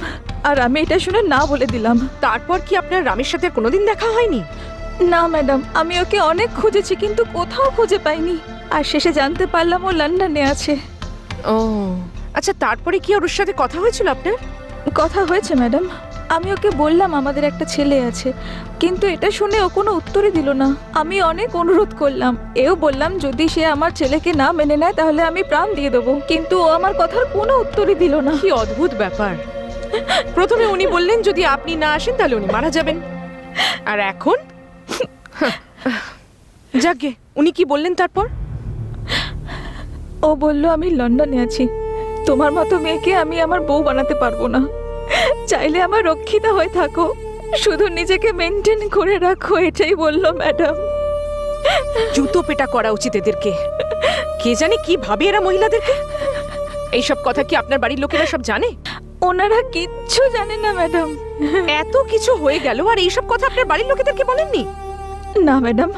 আর আমি এটা শুনে না বলে দিলাম। তারপর কি আপনার রামের সাথে আর কোনোদিন দেখা হয়নি? না ম্যাডাম, আমি ওকে অনেক খুঁজেছি কিন্তু কোথাও খুঁজে পাইনি। আর শেষে জানতে পারলাম ও লন্ডনে আছে। ও আচ্ছা, তারপরে কি ওর সাথে কথা হয়েছিল আপনার? কথা হয়েছে ম্যাডাম। আমি ওকে বললাম আমাদের একটা ছেলে আছে, কিন্তু এটা শুনে ও কোনো উত্তরই দিল না। আমি অনেক অনুরোধ করলাম, এও বললাম যদি সে আমার ছেলেকে না মেনে নেয় তাহলে আমি প্রাণ দিয়ে দেবো, কিন্তু ও আমার কথার কোনো উত্তরই দিল না। কি অদ্ভুত ব্যাপার। প্রথমে উনি বললেন যদি আপনি না আসেন তাহলে উনি মারা যাবেন, আর এখন যাকে উনি কি বললেন তারপর? ও বলল আমি লন্ডনে আছি, তোমার মতো মেয়েকে আমি আমার বউ বানাতে পারবো না, চাইলে আমার রক্ষিতা হয়ে থাকো, শুধু নিজেকে মেনটেন করে রাখো, এটাই বললো ম্যাডাম। জুতো পেটা করা উচিত এদেরকে। কে জানে কি ভাবে এরা মহিলাদেরকে। এইসব কথা কি আপনার বাড়ির লোকেরা সব জানে? ওনারা কিচ্ছু জানে না ম্যাডাম। এত কিছু হয়ে গেল আর এইসব কথা আপনার বাড়ির লোকেদেরকে বলেননি? না ম্যাডাম,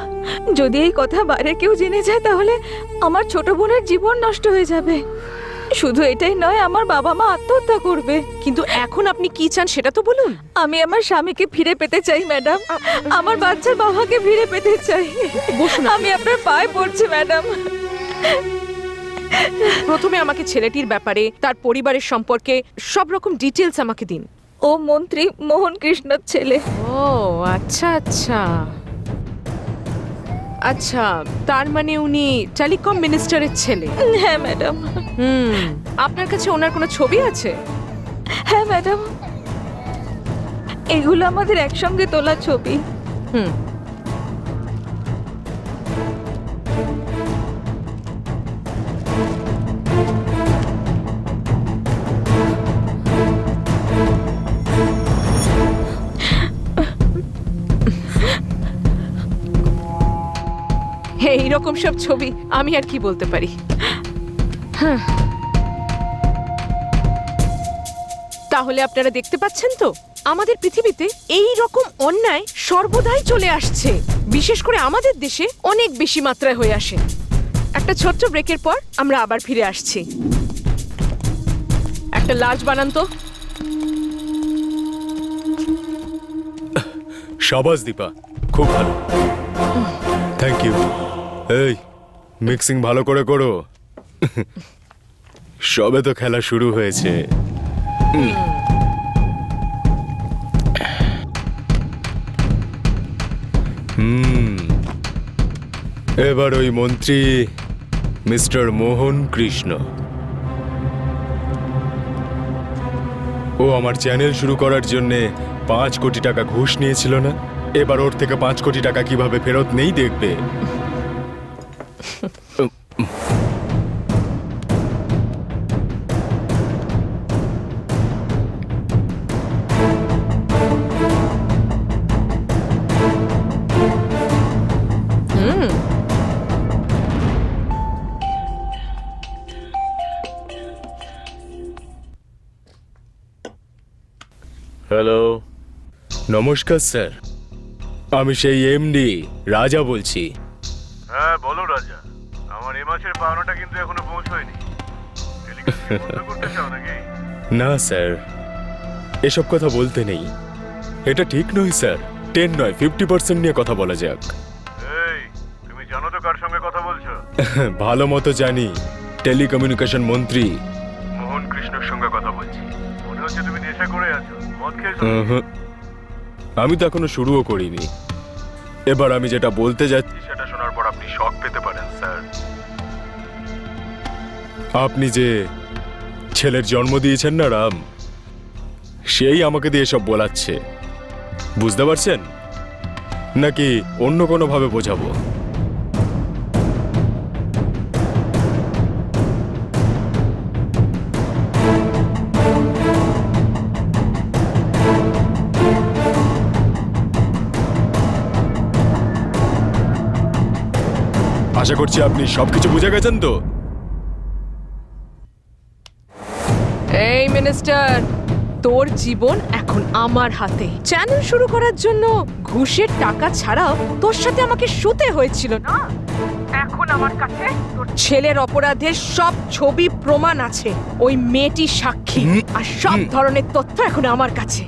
যদি এই কথা বাইরে কেউ জেনে যায় তাহলে আমার ছোট বোনের জীবন নষ্ট হয়ে যাবে। শুধু এটাই নয়, আমার বাবা মা আত্মহত্যা করবে। কিন্তু এখন আপনি কি চান সেটা তো বলুন। আমি আমার স্বামীকে ফিরে পেতে চাই ম্যাডাম, আমার বাচ্চার বাবাকে ফিরে পেতে চাই। বসুন। আমি আপনার পায়ে পড়ছি ম্যাডাম। প্রথমে আমাকে ছেলেটির ব্যাপারে, তার পরিবারের সম্পর্কে সব রকম ডিটেলস আমাকে দিন। ও মন্ত্রী মোহন কৃষ্ণর ছেলে। ও আচ্ছা আচ্ছা আচ্ছা, তার মানে উনি টেলিকম মিনিস্টারের ছেলে? হ্যাঁ ম্যাডাম। আপনার কাছে ওনার কোনো ছবি আছে? হ্যাঁ ম্যাডাম, এগুলো আমাদের একসঙ্গে তোলা ছবি। হুম। এইরকম সব ছবি আমি আর কি বলতে পারি। হ্যাঁ, তাহলে আপনারা দেখতে পাচ্ছেন তো, আমাদের পৃথিবীতে এই রকম অন্যায় সর্বদাই চলে আসছে, বিশেষ করে আমাদের দেশে অনেক বেশি মাত্রায় হয়ে আসে। একটা ছোট্ট ব্রেকের পর আমরা আবার ফিরে আসছি। একটা লার্জ বানান তো। শাবাশ দীপা, খুব ভালো, থ্যাংক ইউ। এই মিক্সিং ভালো করে করো, সবে তো খেলা শুরু হয়েছে। এবার ওই মন্ত্রী মিস্টার মোহন কৃষ্ণ, ও আমার চ্যানেল শুরু করার জন্য 5 কোটি টাকা ঘুষ নিয়েছিল না? এবার ওর থেকে 5 কোটি টাকা কিভাবে ফেরত নেই দেখবে। হ্যালো, নমস্কার স্যার, আমি সেই এমডি রাজা বলছি। হ্যাঁ বলো রাজা, আমার এই মাসের পাওনাটা কিন্তু এখনো পৌঁছয়নি। টেলিকাস্টিং বন্ধ করতে চাও নাকি? না স্যার, এসব কথা বলতে নেই, এটা ঠিক নয় স্যার। 10 নয় 50% নিয়ে কথা বলা যাক। এই, তুমি জানো তো কার সঙ্গে কথা বলছো? ভালো মতো জানি, টেলিকমিউনিকেশন মন্ত্রী মোহন কৃষ্ণের সঙ্গে কথা বলছি। মনে হচ্ছে তুমি নেশা করে আছো, মদ খেয়েছো। আমি তো এখনো শুরুও করিনি। এবার আমি যেটা বলতে যাচ্ছি সেটা শোনার পর আপনি শক পেতে পারেন স্যার। আপনি যে ছেলের জন্ম দিয়েছেন না রাম, সেই আমাকে দিয়ে সব বলাচ্ছে, বুঝতে পারছেন নাকি অন্য কোনো ভাবে বোঝাবো? আশা করছি আপনি সবকিছু বুঝে গেছেন তো। এই মিনিস্টার, তোর জীবন এখন আমার হাতে। চ্যানেল শুরু করার জন্য ঘুষের টাকা ছাড়াও তোর সাথে আমাকে শুতে হয়েছিল না? এখন আমার কাছে তোর ছেলের অপরাধের সব ছবি প্রমাণ আছে, ওই মেয়েটি সাক্ষী, আর সব ধরনের তথ্য এখন আমার কাছে।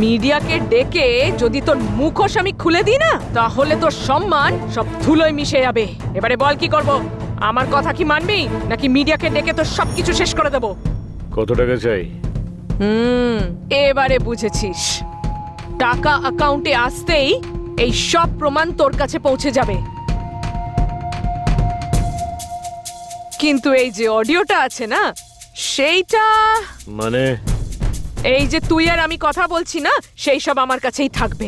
মিডিয়াকে ডেকে যদি তোর মুখোশ আমি খুলে দিই না, তাহলে তোর সম্মান সব ধুলোয় মিশে যাবে। এবারে বল কি করব? আমার কথা কি মানবি, নাকি মিডিয়াকে ডেকে তোর সবকিছু শেষ করে দেবো? কত টাকা চাই? এবারে বুঝেছিস। টাকা অ্যাকাউন্টে আসতেই এই সব প্রমাণ তোর কাছে পৌঁছে যাবে। কিন্তু এই যে অডিওটা আছে না, সেইটা মানে এই যে তুই আর আমি কথা বলছি না, সেই সব আমার কাছেই থাকবে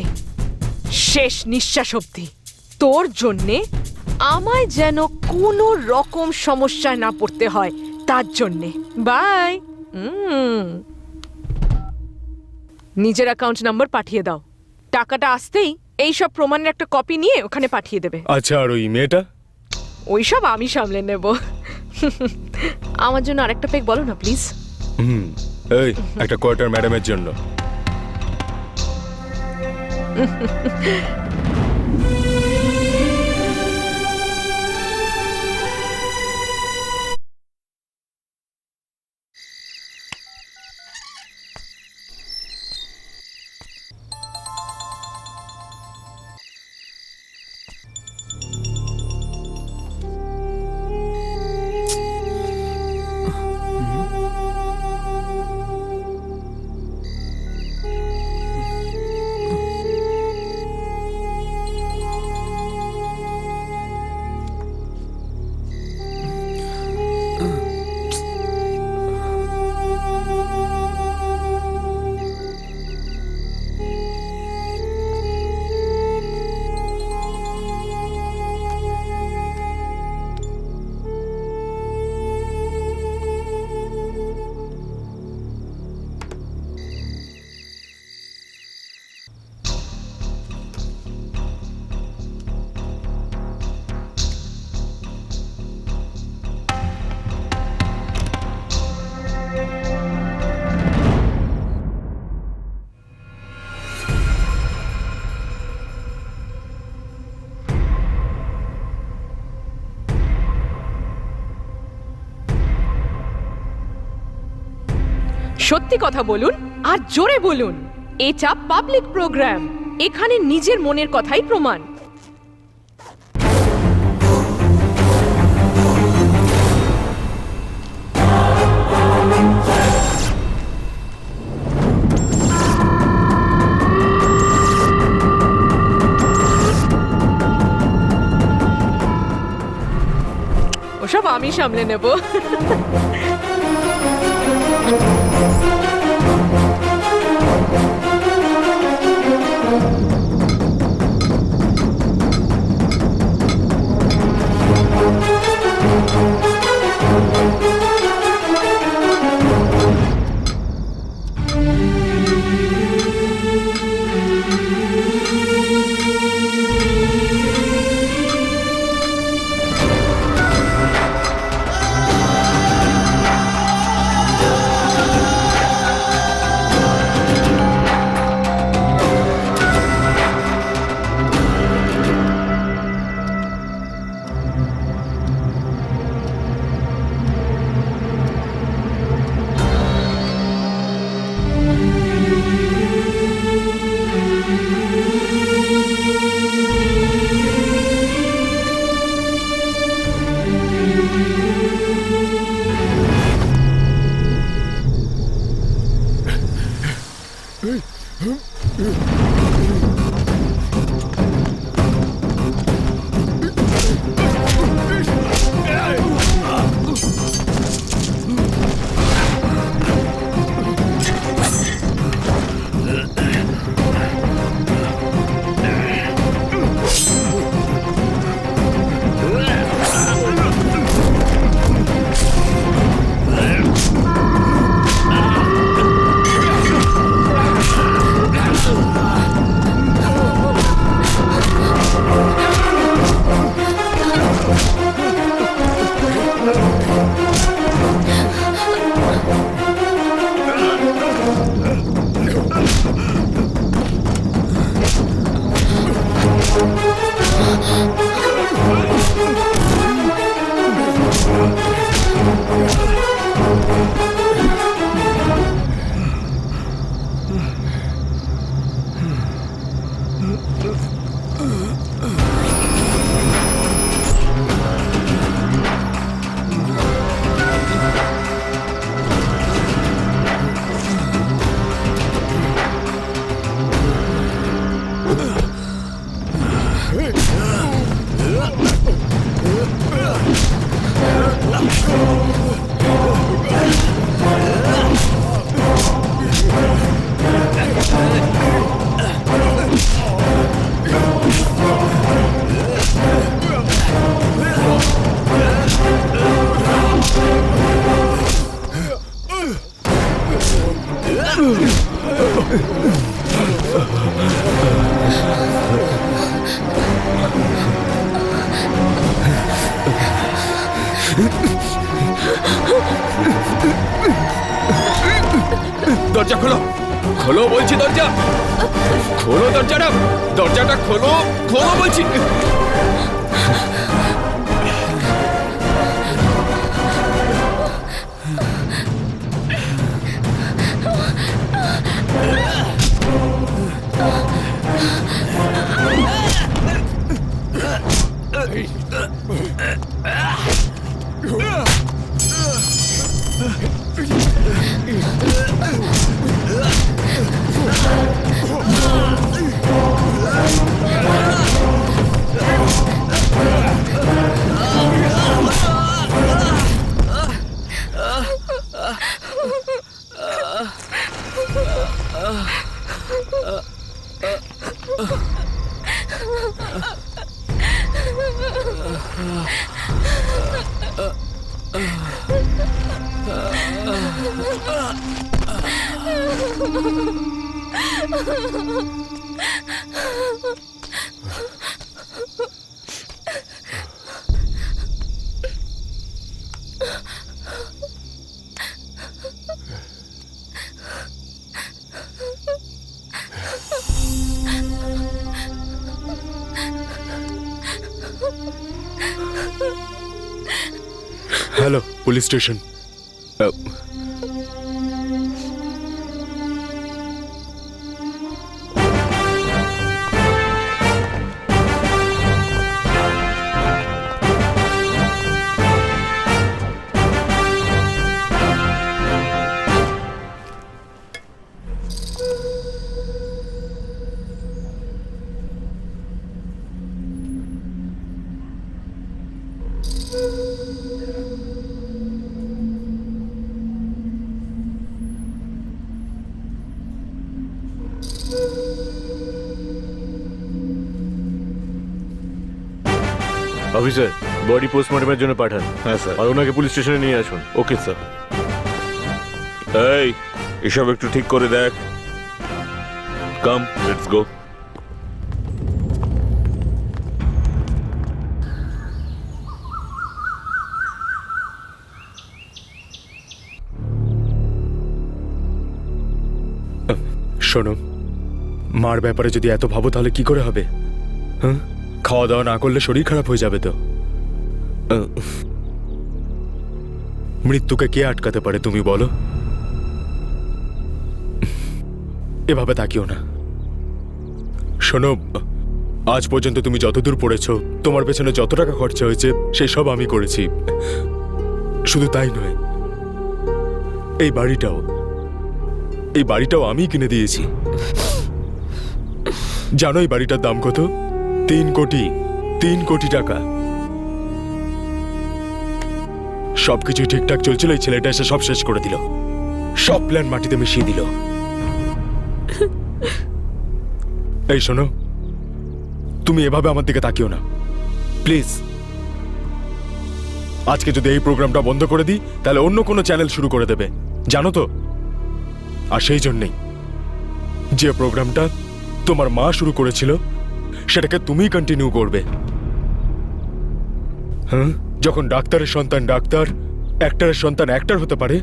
শেষ নিঃশ্বাস অবধি। তোর জন্যে আমায় যেন কোনো রকম সমস্যায় না পড়তে হয়, তার জন্যে। বাই। নিজের অ্যাকাউন্ট নাম্বার পাঠিয়ে দাও। টাকাটা আসতেই এই সব প্রমাণের একটা কপি নিয়ে ওখানে পাঠিয়ে দেবে। আচ্ছা, আর ওই মেয়েটা? ওইসব আমি সামলে নেব। আমার জন্য আরেকটা পেক বলো না প্লিজ। এই একটা কোয়ার্টার ম্যাডামের জন্য। সত্যি কথা বলুন আর জোরে বলুন, এটা পাবলিক প্রোগ্রাম, এখানে নিজের মনের কথাই প্রমাণ। ওসব আমি সামলে নেব। দরজা খোলো, খোলো বলছি, দরজা খোলো, দরজাটা খোলো, খোলো বলছি। Hello, police station. Officer, body পোস্টমর্টমের জন্য পাঠান। হ্যাঁ স্যার। আর ওনাকে পুলিশ স্টেশনে নিয়ে আসুন। Okay sir. এই, এসব একটু ঠিক করে দেখ। কাম, লেটস গো। শোনো, মার ব্যাপারে যদি এত ভাবো তাহলে কি করে হবে? হ্যাঁ, খাওয়া দাওয়া না করলে শরীর খারাপ হয়ে যাবে তো। মৃত্যুকে কে আটকাতে পারে তুমি বলো? এভাবে তাকিও না। শোনো, আজ পর্যন্ত তুমি যতদূর পড়েছো, তোমার পেছনে যত টাকা খরচা হয়েছে সেই সব আমি করেছি। শুধু তাই নয়, এই বাড়িটাও আমি কিনে দিয়েছি। জানো এই বাড়িটার দাম কত? 3 কোটি টাকা। সবকিছু ঠিকঠাক চলছিল, এই ছেলেটা এসে সব শেষ করে দিল, সব প্ল্যান মাটিতে মিশিয়ে দিল। এই শোনো, তুমি এভাবে আমার দিকে তাকিও না প্লিজ। আজকে যদি এই প্রোগ্রামটা বন্ধ করে দিই তাহলে অন্য কোনো চ্যানেল শুরু করে দেবে, জানো তো। আর সেই জন্যেই যে প্রোগ্রামটা তোমার মা শুরু করেছিল সেটাকে তুমি কন্টিনিউ করবে। হ্যাঁ, যখন ডাক্তারের সন্তান ডাক্তার, অ্যাক্টরের সন্তান অ্যাক্টর হতে পারে,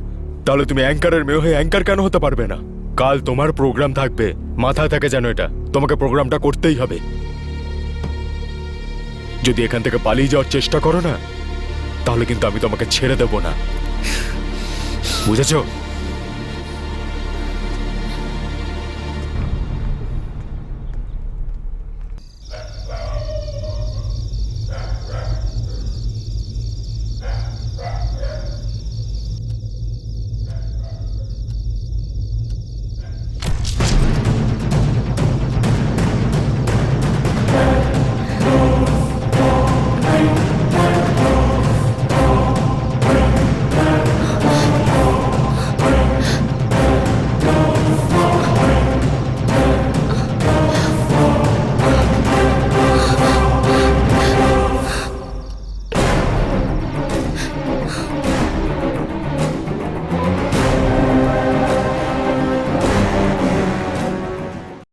তাহলে তুমি অ্যাঙ্কারের মেয়ে হয়ে অ্যাঙ্কার কেন হতে পারবে না? কাল তোমার প্রোগ্রাম থাকবে, মাথায় থাকে যেন এটা। তোমাকে প্রোগ্রামটা করতেই হবে। যদি এখান থেকে পালিয়ে যাওয়ার চেষ্টা করো না, তাহলে কিন্তু আমি তোমাকে ছেড়ে দেব না, বুঝেছো?